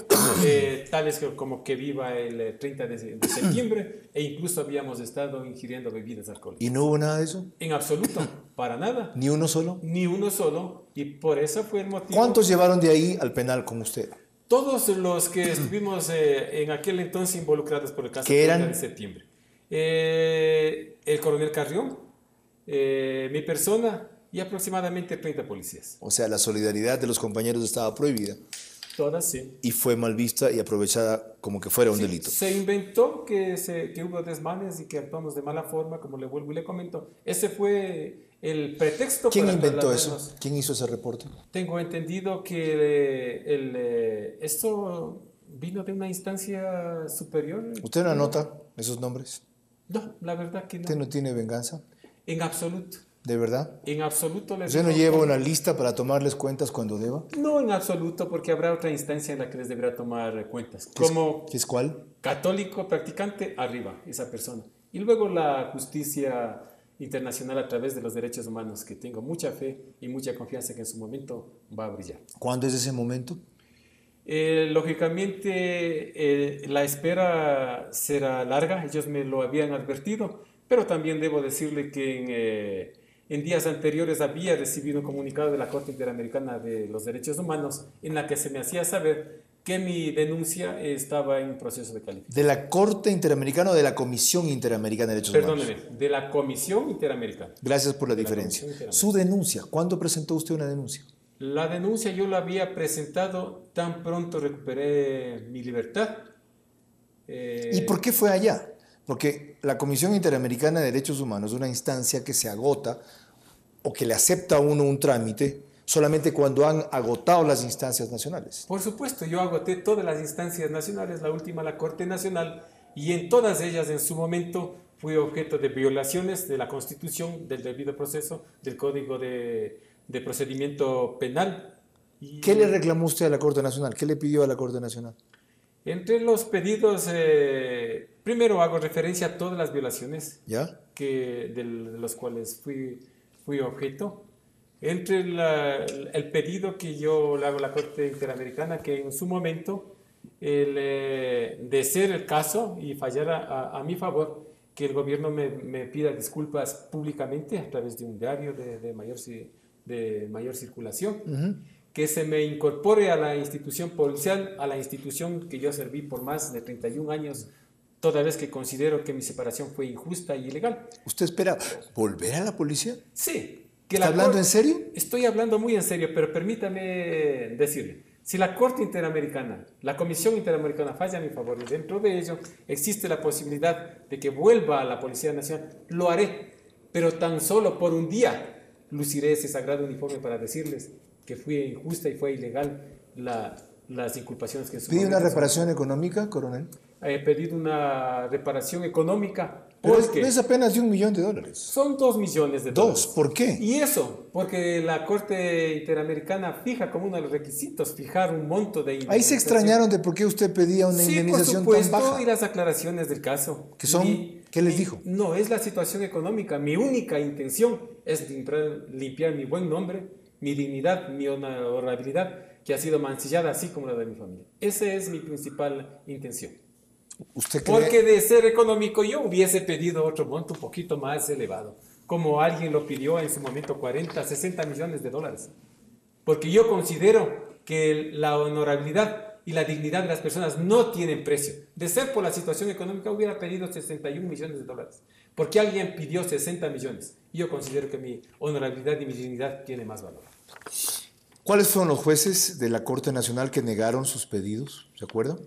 Speaker 3: tales como que viva el 30 de septiembre, e incluso habíamos estado ingiriendo bebidas alcohólicas.
Speaker 2: ¿Y no hubo nada de eso?
Speaker 3: En absoluto, para nada.
Speaker 2: ¿Ni uno solo?
Speaker 3: Ni uno solo, y por eso fue el motivo.
Speaker 2: ¿Cuántos llevaron de ahí al penal con usted?
Speaker 3: Todos los que estuvimos en aquel entonces involucrados por el caso 30 de septiembre. El coronel Carrión, mi persona y aproximadamente 30 policías.
Speaker 2: O sea, la solidaridad de los compañeros estaba prohibida.
Speaker 3: Todas, sí.
Speaker 2: Y fue mal vista y aprovechada como que fuera un delito.
Speaker 3: Se inventó que hubo desmanes y que actuamos de mala forma, como le vuelvo y le comento. Ese fue el pretexto.
Speaker 2: ¿Quién inventó eso? ¿Quién hizo ese reporte?
Speaker 3: Tengo entendido que esto vino de una instancia superior.
Speaker 2: ¿Usted no anota esos nombres?
Speaker 3: No, la verdad que no.
Speaker 2: ¿Usted no tiene venganza?
Speaker 3: En absoluto.
Speaker 2: ¿De verdad?
Speaker 3: En absoluto.
Speaker 2: ¿Usted no lleva una lista para tomarles cuentas cuando deba?
Speaker 3: No, en absoluto, porque habrá otra instancia en la que les deberá tomar cuentas.
Speaker 2: ¿Qué es cuál?
Speaker 3: Católico practicante, arriba, esa persona. Y luego la justicia internacional a través de los derechos humanos, que tengo mucha fe y mucha confianza que en su momento va a brillar.
Speaker 2: ¿Cuándo es ese momento?
Speaker 3: Lógicamente, la espera será larga, ellos me lo habían advertido, pero también debo decirle que en días anteriores había recibido un comunicado de la Corte Interamericana de los Derechos Humanos en la que se me hacía saber que mi denuncia estaba en proceso de calificación.
Speaker 2: ¿De la Corte Interamericana o de la Comisión Interamericana de Derechos Humanos?
Speaker 3: Perdóneme, de la Comisión Interamericana.
Speaker 2: Gracias por la diferencia. Su denuncia, ¿cuándo presentó usted una denuncia?
Speaker 3: La denuncia yo la había presentado tan pronto recuperé mi libertad.
Speaker 2: ¿Y por qué fue allá? Porque la Comisión Interamericana de Derechos Humanos es una instancia que se agota o que le acepta a uno un trámite solamente cuando han agotado las instancias nacionales.
Speaker 3: Por supuesto, yo agoté todas las instancias nacionales, la última la Corte Nacional, y en todas ellas en su momento fui objeto de violaciones de la Constitución, del debido proceso, del Código de Procedimiento Penal.
Speaker 2: ¿Qué le reclamó usted a la Corte Nacional? ¿Qué le pidió a la Corte Nacional?
Speaker 3: Entre los pedidos, primero hago referencia a todas las violaciones de los cuales fui objeto. Entre el pedido que yo le hago a la Corte Interamericana, que en su momento, de ser el caso y fallar a mi favor, que el gobierno me pida disculpas públicamente a través de un diario de mayor circulación, que se me incorpore a la institución policial, a la institución que yo serví por más de 31 años, toda vez que considero que mi separación fue injusta y ilegal.
Speaker 2: ¿Usted espera volver a la policía?
Speaker 3: Sí, Que
Speaker 2: ¿Está
Speaker 3: la
Speaker 2: hablando
Speaker 3: Corte-
Speaker 2: en serio?
Speaker 3: Estoy hablando muy en serio, pero permítame decirle, si la Corte Interamericana, la Comisión Interamericana falla a mi favor y dentro de ello existe la posibilidad de que vuelva a la Policía Nacional, lo haré, pero tan solo por un día luciré ese sagrado uniforme para decirles que fue injusta y fue ilegal las inculpaciones que en su
Speaker 2: ¿Pide una
Speaker 3: momento
Speaker 2: reparación económica, coronel?
Speaker 3: he pedido una reparación económica
Speaker 2: Pero
Speaker 3: porque
Speaker 2: es apenas de $1 millón.
Speaker 3: son 2 millones de dólares.
Speaker 2: Dos, ¿por qué?
Speaker 3: Y eso, porque la Corte Interamericana fija como uno de los requisitos fijar un monto de
Speaker 2: Ahí se
Speaker 3: indemnización.
Speaker 2: extrañaron de por qué usted pedía una
Speaker 3: Sí, por
Speaker 2: indemnización
Speaker 3: supuesto,
Speaker 2: tan baja.
Speaker 3: y las aclaraciones del caso.
Speaker 2: ¿Qué son? ¿Qué les dijo?
Speaker 3: No, es la situación económica. Mi única intención es limpiar mi buen nombre, mi dignidad, mi honorabilidad, que ha sido mancillada así como la de mi familia. Esa es mi principal intención.
Speaker 2: ¿Usted cree?
Speaker 3: Porque de ser económico yo hubiese pedido otro monto un poquito más elevado, como alguien lo pidió en su momento 40, 60 millones de dólares. Porque yo considero que la honorabilidad y la dignidad de las personas no tienen precio. De ser por la situación económica hubiera pedido 61 millones de dólares. Porque alguien pidió 60 millones. Y yo considero que mi honorabilidad y mi dignidad tienen más valor.
Speaker 2: ¿Cuáles fueron los jueces de la Corte Nacional que negaron sus pedidos? ¿Se acuerdan?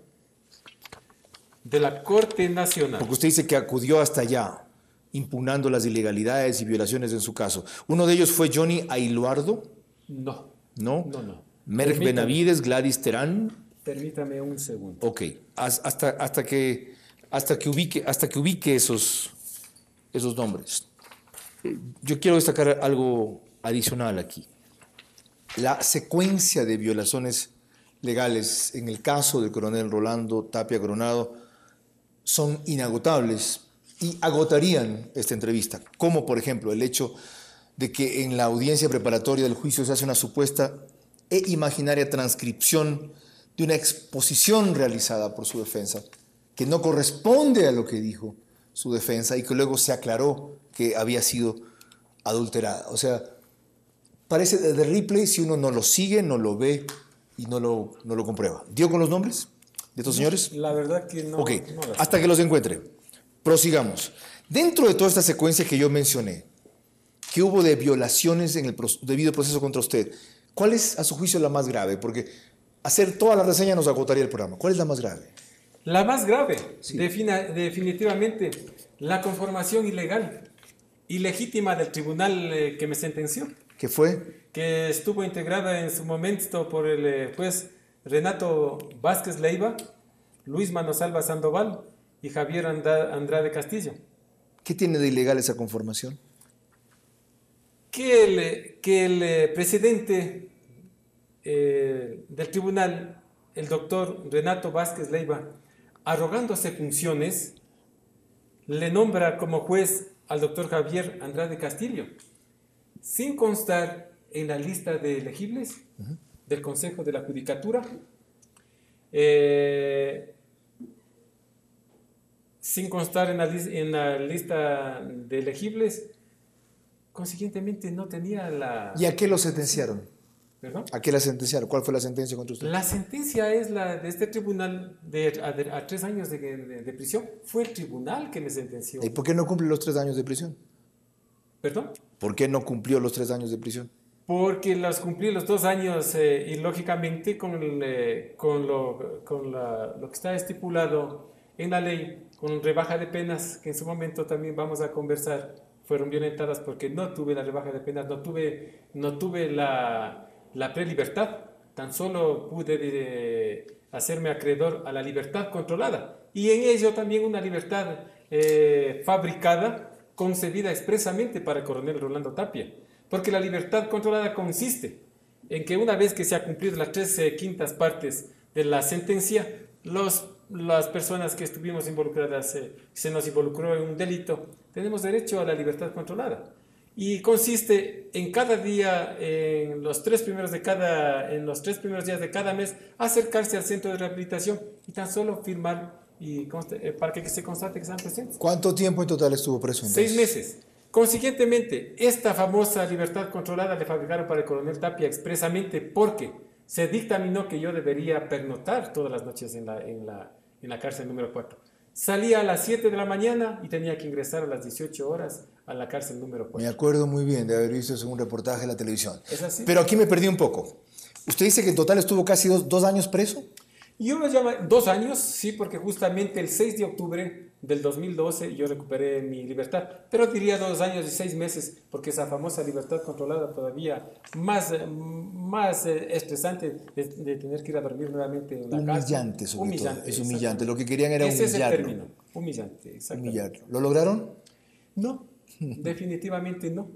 Speaker 3: De la Corte Nacional.
Speaker 2: Porque usted dice que acudió hasta allá, impugnando las ilegalidades y violaciones en su caso. Uno de ellos fue Johnny Ailuardo,
Speaker 3: No,
Speaker 2: ¿no?
Speaker 3: no.
Speaker 2: Merck
Speaker 3: Permítame.
Speaker 2: Benavides, Gladys Terán.
Speaker 3: Permítame un segundo.
Speaker 2: Ok, hasta que ubique esos nombres. Yo quiero destacar algo adicional aquí. La secuencia de violaciones legales en el caso del coronel Rolando Tapia Coronado son inagotables y agotarían esta entrevista, como por ejemplo el hecho de que en la audiencia preparatoria del juicio se hace una supuesta e imaginaria transcripción de una exposición realizada por su defensa, que no corresponde a lo que dijo su defensa y que luego se aclaró que había sido adulterada. O sea, parece de replay si uno no lo sigue, no lo ve y no lo comprueba. ¿Dio con los nombres de estos señores?
Speaker 3: La verdad que no.
Speaker 2: Ok,
Speaker 3: no las-
Speaker 2: hasta que los encuentre. Prosigamos. Dentro de toda esta secuencia que yo mencioné, que hubo de violaciones en el debido proceso contra usted, ¿cuál es a su juicio la más grave? Porque hacer toda la reseña nos agotaría el programa. ¿Cuál es la más grave?
Speaker 3: La más grave,
Speaker 2: Sí.
Speaker 3: definitivamente, la conformación ilegal, ilegítima del tribunal que me sentenció,
Speaker 2: ¿Qué fue?
Speaker 3: que estuvo integrada en su momento por el juez Renato Vázquez Leiva, Luis Manosalva Sandoval y Javier Andrade Castillo.
Speaker 2: ¿Qué tiene de ilegal esa conformación?
Speaker 3: Que el presidente del tribunal, el doctor Renato Vázquez Leiva, arrogándose funciones, le nombra como juez al doctor Javier Andrade Castillo, sin constar en la lista de elegibles del Consejo de la Judicatura, sin constar en la lista de elegibles. Consiguientemente no tenía la...
Speaker 2: ¿Y a qué lo sentenciaron?
Speaker 3: ¿Perdón?
Speaker 2: ¿A qué la sentenciaron? ¿Cuál fue la sentencia contra usted?
Speaker 3: La sentencia es la de este tribunal a 3 años de prisión. Fue el tribunal que me sentenció.
Speaker 2: ¿Y por qué no cumple los 3 años de prisión?
Speaker 3: ¿Perdón?
Speaker 2: ¿Por qué no cumplió los 3 años de prisión?
Speaker 3: Porque las cumplí los 2 años y lógicamente con lo que está estipulado en la ley, con rebaja de penas, que en su momento también vamos a conversar, fueron violentadas porque no tuve la rebaja de penas, no tuve la prelibertad, tan solo pude hacerme acreedor a la libertad controlada y en ello también una libertad fabricada, concebida expresamente para el coronel Rolando Tapia, porque la libertad controlada consiste en que una vez que se ha cumplido las 3/5 partes de la sentencia, las personas que estuvimos involucradas, se nos involucró en un delito, tenemos derecho a la libertad controlada. Y consiste en cada día, en los 3 primeros días de cada mes, acercarse al centro de rehabilitación y tan solo firmar para que se constate que están presentes.
Speaker 2: ¿Cuánto tiempo en total estuvo preso entonces?
Speaker 3: 6 meses. Consiguientemente, esta famosa libertad controlada le fabricaron para el coronel Tapia expresamente porque se dictaminó que yo debería pernoctar todas las noches en la cárcel número 4. Salía a las 7 de la mañana y tenía que ingresar a las 18 horas a la cárcel número 4.
Speaker 2: Me acuerdo muy bien de haber visto eso en un reportaje de la televisión.
Speaker 3: ¿Es así?
Speaker 2: Pero aquí me perdí un poco. Usted dice que en total estuvo casi dos años preso.
Speaker 3: Yo lo llamo 2 años, sí, porque justamente el 6 de octubre del 2012 yo recuperé mi libertad, pero diría 2 años y 6 meses, porque esa famosa libertad controlada todavía más estresante de tener que ir a dormir nuevamente en la casa.
Speaker 2: Humillante, sobre
Speaker 3: Humillante,
Speaker 2: todo. Es humillante. Lo que querían era
Speaker 3: ese
Speaker 2: humillarlo.
Speaker 3: es el término, humillante, exactamente.
Speaker 2: Humillarlo. ¿Lo lograron?
Speaker 3: No, definitivamente no,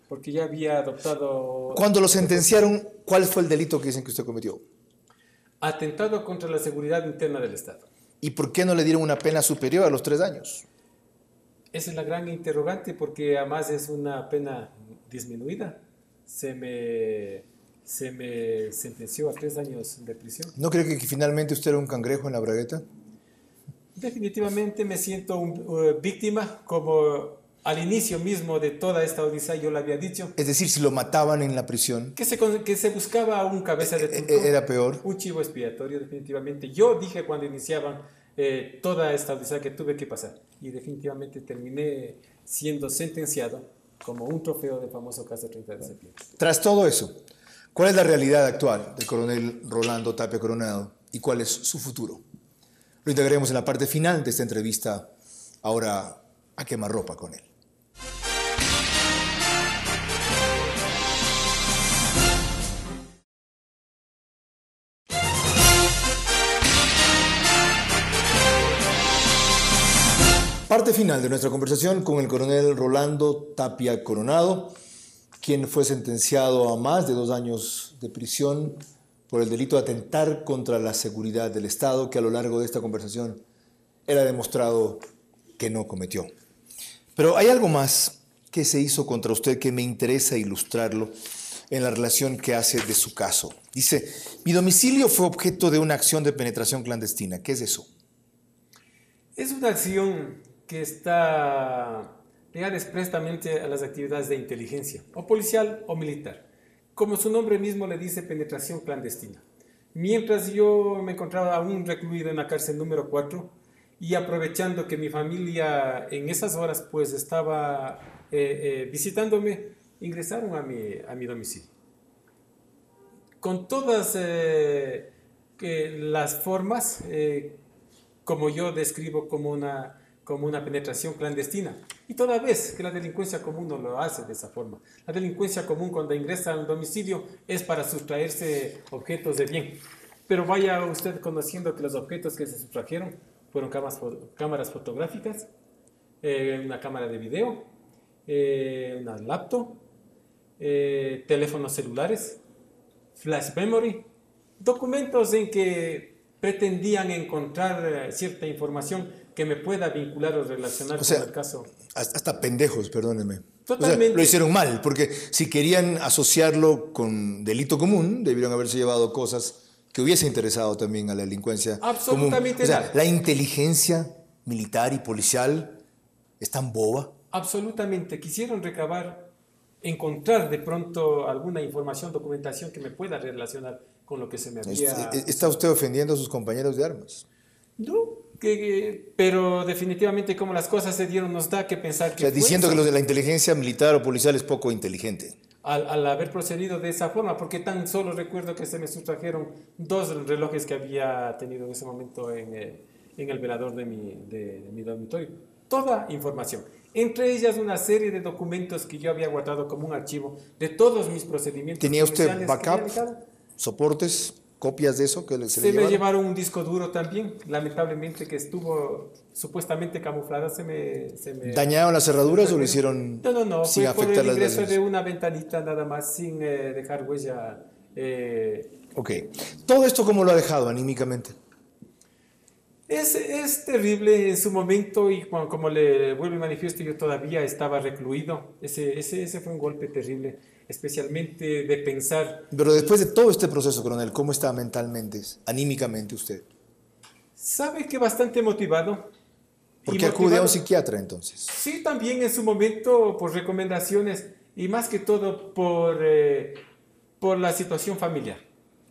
Speaker 3: porque ya había adoptado...
Speaker 2: Cuando lo sentenciaron, ¿cuál fue el delito que dicen que usted cometió?
Speaker 3: Atentado contra la seguridad interna del Estado.
Speaker 2: ¿Y por qué no le dieron una pena superior a los 3 años?
Speaker 3: Esa es la gran interrogante, porque además es una pena disminuida. Se me sentenció a 3 años de prisión.
Speaker 2: ¿No cree que finalmente usted era un cangrejo en la bragueta?
Speaker 3: Definitivamente me siento víctima, como al inicio mismo de toda esta odisea yo lo había dicho.
Speaker 2: Es decir, si lo mataban en la prisión,
Speaker 3: Que se buscaba un cabeza de turco.
Speaker 2: era peor.
Speaker 3: Un chivo expiatorio, definitivamente. Yo dije cuando iniciaban toda esta odisea que tuve que pasar. Y definitivamente terminé siendo sentenciado como un trofeo del famoso caso 30 de septiembre.
Speaker 2: Tras todo eso, ¿cuál es la realidad actual del coronel Rolando Tapia Coronado y cuál es su futuro? Lo integraremos en la parte final de esta entrevista, ahora a quemarropa con él. Parte final de nuestra conversación con el coronel Rolando Tapia Coronado, quien fue sentenciado a más de 2 años de prisión por el delito de atentar contra la seguridad del Estado, que a lo largo de esta conversación él ha demostrado que no cometió. Pero hay algo más que se hizo contra usted que me interesa ilustrarlo en la relación que hace de su caso. Dice, mi domicilio fue objeto de una acción de penetración clandestina. ¿Qué es eso?
Speaker 3: Es una acción que está ligada expresamente a las actividades de inteligencia, o policial o militar. Como su nombre mismo le dice, penetración clandestina. Mientras yo me encontraba aún recluido en la cárcel número 4 y aprovechando que mi familia en esas horas pues estaba visitándome, ingresaron a mi domicilio. Con todas las formas, como yo describo como una penetración clandestina. Y toda vez que la delincuencia común no lo hace de esa forma. La delincuencia común cuando ingresa a un domicilio es para sustraerse objetos de bien. Pero vaya usted conociendo que los objetos que se sustrajeron fueron cámaras fotográficas, una cámara de video, una laptop, teléfonos celulares, flash memory, documentos en que pretendían encontrar cierta información que me pueda vincular o relacionar con el caso.
Speaker 2: Hasta pendejos, perdónenme.
Speaker 3: Totalmente.
Speaker 2: O sea, lo hicieron mal, porque si querían asociarlo con delito común, debieron haberse llevado cosas que hubiese interesado también a la delincuencia
Speaker 3: absolutamente
Speaker 2: común. O sea,
Speaker 3: nada.
Speaker 2: la inteligencia militar y policial es tan boba.
Speaker 3: Absolutamente. Quisieron encontrar de pronto alguna información, documentación que me pueda relacionar con lo que se me había...
Speaker 2: ¿Está usted ofendiendo a sus compañeros de armas?
Speaker 3: No, pero definitivamente como las cosas se dieron nos da que pensar que...
Speaker 2: O sea, diciendo que los de la inteligencia militar o policial es poco inteligente.
Speaker 3: Al haber procedido de esa forma, porque tan solo recuerdo que se me sustrajeron 2 relojes que había tenido en ese momento en el velador de mi dormitorio. Toda información. Entre ellas una serie de documentos que yo había guardado como un archivo de todos mis procedimientos.
Speaker 2: ¿Tenía usted backup, soportes, copias de eso que se le
Speaker 3: me llevaron un disco duro también, lamentablemente que estuvo supuestamente camuflado.
Speaker 2: ¿Dañaron las cerraduras o lo hicieron
Speaker 3: No,
Speaker 2: sin
Speaker 3: fue por
Speaker 2: afectar
Speaker 3: el
Speaker 2: las
Speaker 3: ingreso
Speaker 2: bases?
Speaker 3: de una ventanita nada más, sin dejar huella.
Speaker 2: Ok. ¿Todo esto cómo lo ha dejado anímicamente?
Speaker 3: Es terrible en su momento y como le vuelvo y manifiesto, yo todavía estaba recluido. Ese fue un golpe terrible, especialmente de pensar...
Speaker 2: Pero después de todo este proceso, coronel, ¿cómo está mentalmente, anímicamente usted?
Speaker 3: Sabe que bastante motivado.
Speaker 2: ¿Por qué acude a un psiquiatra entonces?
Speaker 3: Sí, también en su momento por recomendaciones y más que todo por la situación familiar.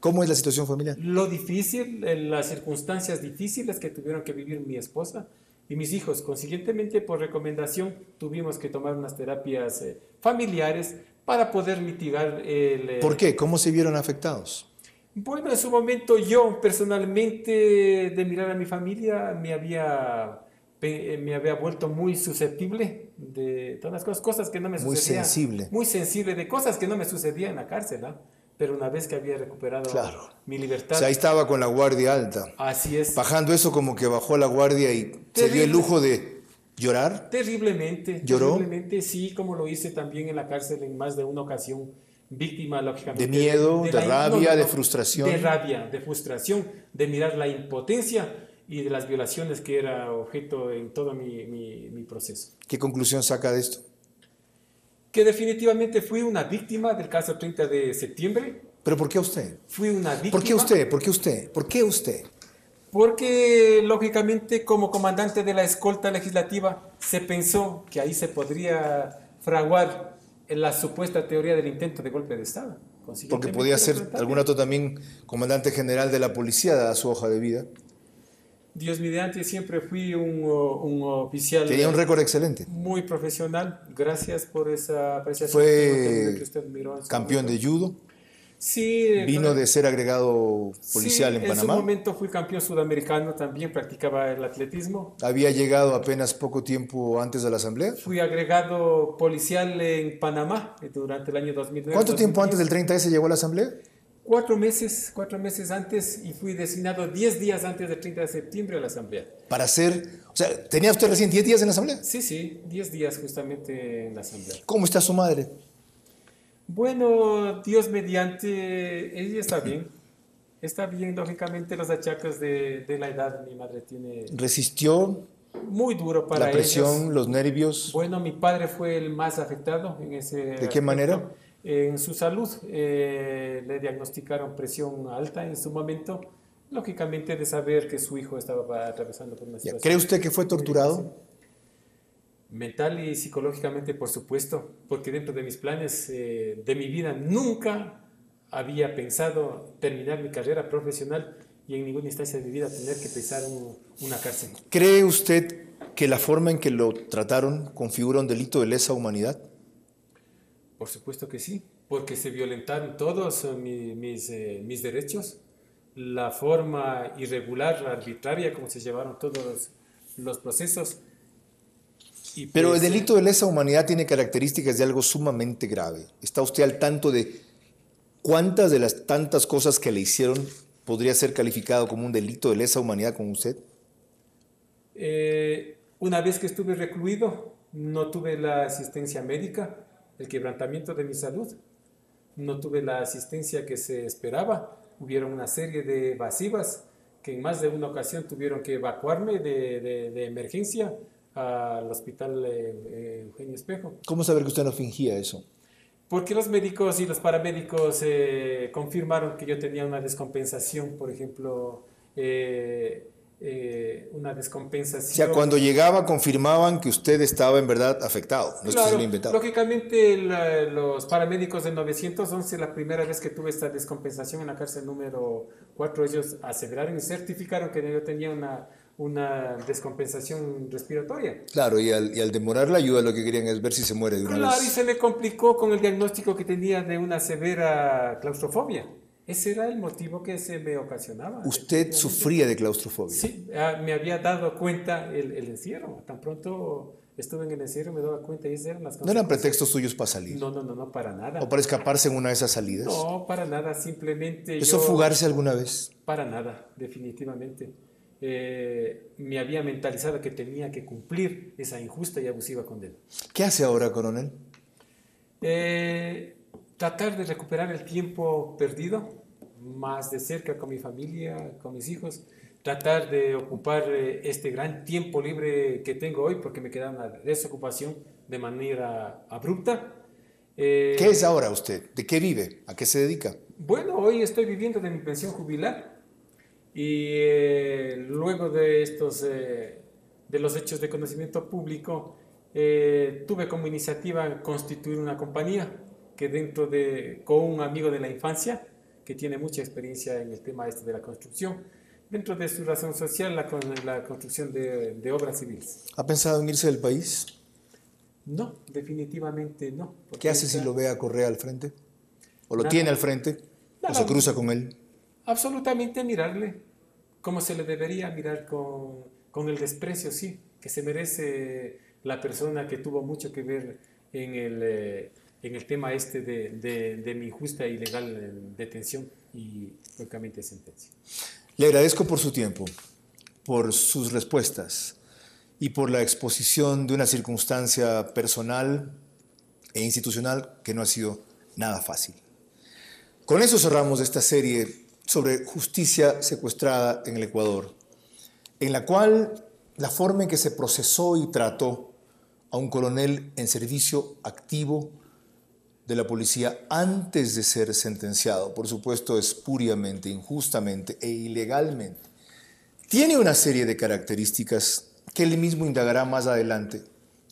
Speaker 2: ¿Cómo es la situación familiar?
Speaker 3: Lo difícil, las circunstancias difíciles que tuvieron que vivir mi esposa y mis hijos. Consiguientemente, por recomendación, tuvimos que tomar unas terapias familiares para poder mitigar el...
Speaker 2: ¿Por qué? ¿Cómo se vieron afectados?
Speaker 3: Bueno, en su momento yo personalmente, de mirar a mi familia, me había vuelto muy susceptible de todas las cosas que no me
Speaker 2: Muy
Speaker 3: sucedían.
Speaker 2: sensible.
Speaker 3: Muy sensible de cosas que no me sucedían en la cárcel, ¿no? Pero una vez que había recuperado
Speaker 2: Claro.
Speaker 3: mi
Speaker 2: O
Speaker 3: libertad,
Speaker 2: sea, ahí estaba con la guardia alta.
Speaker 3: así es,
Speaker 2: Bajando eso como que bajó la guardia y se dio el lujo de llorar.
Speaker 3: terriblemente,
Speaker 2: ¿Lloró?
Speaker 3: terriblemente, sí, como lo hice también en la cárcel en más de una ocasión, víctima, lógicamente.
Speaker 2: ¿De miedo, de rabia, de frustración?
Speaker 3: De rabia, de frustración, de mirar la impotencia y de las violaciones que era objeto en todo mi proceso.
Speaker 2: ¿Qué conclusión saca de esto?
Speaker 3: Que definitivamente fui una víctima del caso 30 de septiembre.
Speaker 2: ¿Pero por qué usted?
Speaker 3: Fui una víctima.
Speaker 2: ¿Por qué usted? ¿Por qué usted? ¿Por qué usted?
Speaker 3: Porque, lógicamente, como comandante de la escolta legislativa, se pensó que ahí se podría fraguar la supuesta teoría del intento de golpe de Estado.
Speaker 2: Porque podía ser algún rato también comandante general de la policía, dada su hoja de vida.
Speaker 3: Dios mediante, siempre fui un oficial.
Speaker 2: Tenía un récord excelente.
Speaker 3: Muy profesional. Gracias por esa apreciación.
Speaker 2: Fue
Speaker 3: que usted miró en su
Speaker 2: campeón
Speaker 3: momento.
Speaker 2: de judo.
Speaker 3: Sí.
Speaker 2: Vino de ser agregado policial en Panamá.
Speaker 3: En su momento fui campeón sudamericano, también practicaba el atletismo.
Speaker 2: Había llegado apenas poco tiempo antes de la asamblea.
Speaker 3: Fui agregado policial en Panamá durante el año 2009.
Speaker 2: ¿Cuánto tiempo antes del 30S llegó a la asamblea?
Speaker 3: 4 meses antes, y fui designado 10 días antes del 30 de septiembre a la asamblea.
Speaker 2: Para ser, o sea, ¿tenía usted recién 10 días en la asamblea?
Speaker 3: Sí, 10 días justamente en la asamblea.
Speaker 2: ¿Cómo está su madre?
Speaker 3: Bueno, Dios mediante, ella está bien. Está bien, lógicamente, los achaques de la edad. Mi madre tiene...
Speaker 2: ¿Resistió
Speaker 3: Muy duro para
Speaker 2: la presión,
Speaker 3: ellos.
Speaker 2: los nervios?
Speaker 3: Bueno, mi padre fue el más afectado en ese
Speaker 2: ¿De qué
Speaker 3: aspecto.
Speaker 2: manera?
Speaker 3: En su salud le diagnosticaron presión alta en su momento, lógicamente de saber que su hijo estaba atravesando por una situación.
Speaker 2: ¿Cree usted que fue torturado?
Speaker 3: Mental y psicológicamente, por supuesto, porque dentro de mis planes de mi vida nunca había pensado terminar mi carrera profesional y en ninguna instancia de mi vida tener que pisar una cárcel.
Speaker 2: ¿Cree usted que la forma en que lo trataron configura un delito de lesa humanidad?
Speaker 3: Por supuesto que sí, porque se violentaron todos mis derechos, la forma irregular, arbitraria, como se llevaron todos los procesos. Y
Speaker 2: Pero
Speaker 3: pues,
Speaker 2: el delito de lesa humanidad tiene características de algo sumamente grave. ¿Está usted al tanto de cuántas de las tantas cosas que le hicieron podría ser calificado como un delito de lesa humanidad con usted?
Speaker 3: Una vez que estuve recluido, no tuve la asistencia médica, el quebrantamiento de mi salud, no tuve la asistencia que se esperaba. Hubieron una serie de evasivas que en más de una ocasión tuvieron que evacuarme de emergencia al hospital Eugenio Espejo.
Speaker 2: ¿Cómo saber que usted no fingía eso?
Speaker 3: Porque los médicos y los paramédicos confirmaron que yo tenía una descompensación, por ejemplo, una descompensación.
Speaker 2: O sea, cuando llegaba confirmaban que usted estaba en verdad afectado, no es que se lo inventaba.
Speaker 3: Lógicamente los paramédicos del 911, la primera vez que tuve esta descompensación en la cárcel número 4, ellos aseveraron y certificaron que yo tenía una descompensación respiratoria.
Speaker 2: Claro, y al demorar la ayuda lo que querían es ver si se muere de una
Speaker 3: Claro, y
Speaker 2: vez.
Speaker 3: se me complicó con el diagnóstico que tenía de una severa claustrofobia. Ese era el motivo que se me ocasionaba.
Speaker 2: ¿Usted sufría de claustrofobia?
Speaker 3: Sí, me había dado cuenta el encierro. Tan pronto estuve en el encierro me daba cuenta y esas eran las cosas.
Speaker 2: ¿No eran pretextos suyos para salir?
Speaker 3: No, para nada.
Speaker 2: ¿O para escaparse en una de esas salidas?
Speaker 3: No, para nada, simplemente
Speaker 2: ¿Eso fugarse alguna vez?
Speaker 3: Para nada, definitivamente. Me había mentalizado que tenía que cumplir esa injusta y abusiva condena.
Speaker 2: ¿Qué hace ahora, coronel?
Speaker 3: Tratar de recuperar el tiempo perdido, más de cerca con mi familia, con mis hijos. Tratar de ocupar este gran tiempo libre que tengo hoy, porque me queda una desocupación de manera abrupta.
Speaker 2: ¿Qué es ahora usted? ¿De qué vive? ¿A qué se dedica?
Speaker 3: Bueno, hoy estoy viviendo de mi pensión jubilar. Y luego de de los hechos de conocimiento público, tuve como iniciativa constituir una compañía con un amigo de la infancia que tiene mucha experiencia en el tema de la construcción. dentro de su razón social, la construcción de obras civiles.
Speaker 2: ¿Ha pensado en irse del país?
Speaker 3: No, definitivamente no.
Speaker 2: ¿Qué hace si lo ve a Correa al frente? ¿O lo
Speaker 3: Nada.
Speaker 2: tiene al frente? ¿O
Speaker 3: Nada.
Speaker 2: se cruza con él?
Speaker 3: Absolutamente mirarle como se le debería mirar con el desprecio, sí, que se merece la persona que tuvo mucho que ver en el tema este de mi injusta e ilegal detención y francamente sentencia.
Speaker 2: Le agradezco por su tiempo, por sus respuestas y por la exposición de una circunstancia personal e institucional que no ha sido nada fácil. Con eso cerramos esta serie sobre justicia secuestrada en el Ecuador, en la cual la forma en que se procesó y trató a un coronel en servicio activo de la policía antes de ser sentenciado, por supuesto espuriamente, injustamente e ilegalmente, tiene una serie de características que él mismo indagará más adelante,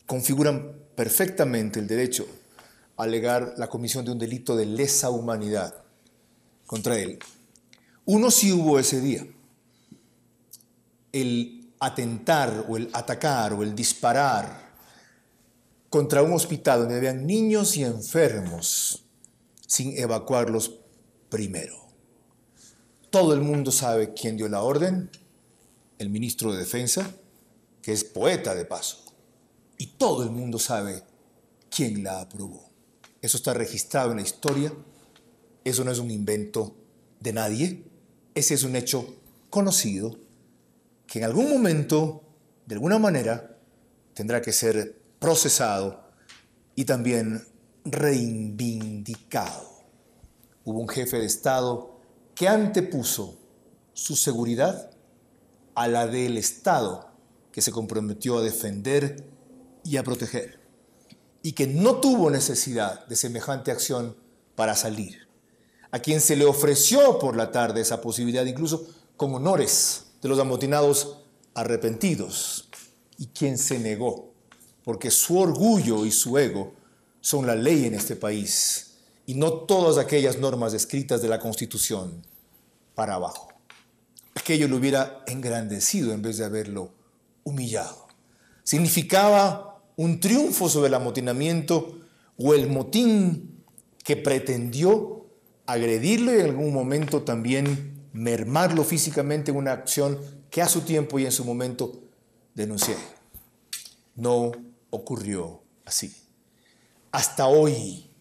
Speaker 2: configuran perfectamente el derecho a alegar la comisión de un delito de lesa humanidad contra él. Uno sí hubo ese día, el atentar o el atacar o el disparar contra un hospital donde habían niños y enfermos sin evacuarlos primero. Todo el mundo sabe quién dio la orden, el ministro de Defensa, que es poeta de paso, y todo el mundo sabe quién la aprobó. Eso está registrado en la historia, eso no es un invento de nadie, ese es un hecho conocido que en algún momento, de alguna manera, tendrá que ser procesado y también reivindicado. Hubo un jefe de Estado que antepuso su seguridad a la del Estado, que se comprometió a defender y a proteger, y que no tuvo necesidad de semejante acción para salir, a quien se le ofreció por la tarde esa posibilidad, incluso con honores de los amotinados arrepentidos, y quien se negó, porque su orgullo y su ego son la ley en este país, y no todas aquellas normas escritas de la Constitución para abajo. Aquello lo hubiera engrandecido en vez de haberlo humillado. Significaba un triunfo sobre el amotinamiento o el motín que pretendió agredirlo y en algún momento también mermarlo físicamente en una acción que a su tiempo y en su momento denuncié. No ocurrió así. Hasta hoy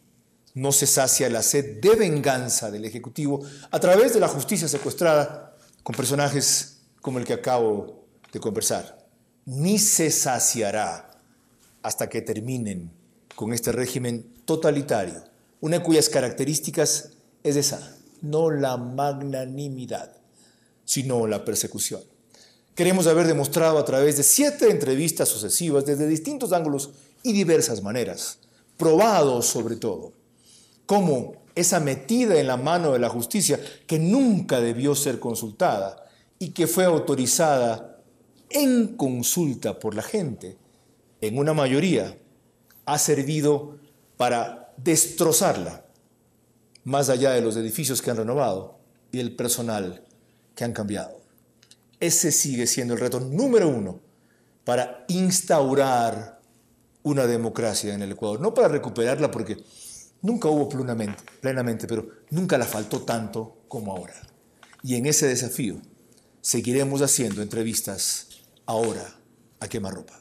Speaker 2: no se sacia la sed de venganza del Ejecutivo a través de la justicia secuestrada con personajes como el que acabo de conversar. Ni se saciará hasta que terminen con este régimen totalitario, una cuyas características es esa, no la magnanimidad, sino la persecución. Queremos haber demostrado a través de 7 entrevistas sucesivas desde distintos ángulos y diversas maneras, probado sobre todo, cómo esa metida en la mano de la justicia que nunca debió ser consultada y que fue autorizada en consulta por la gente, en una mayoría, ha servido para destrozarla, más allá de los edificios que han renovado y el personal que han cambiado. Ese sigue siendo el reto número 1 para instaurar una democracia en el Ecuador. No para recuperarla porque nunca hubo plenamente, pero nunca la faltó tanto como ahora. Y en ese desafío seguiremos haciendo entrevistas ahora a quemarropa.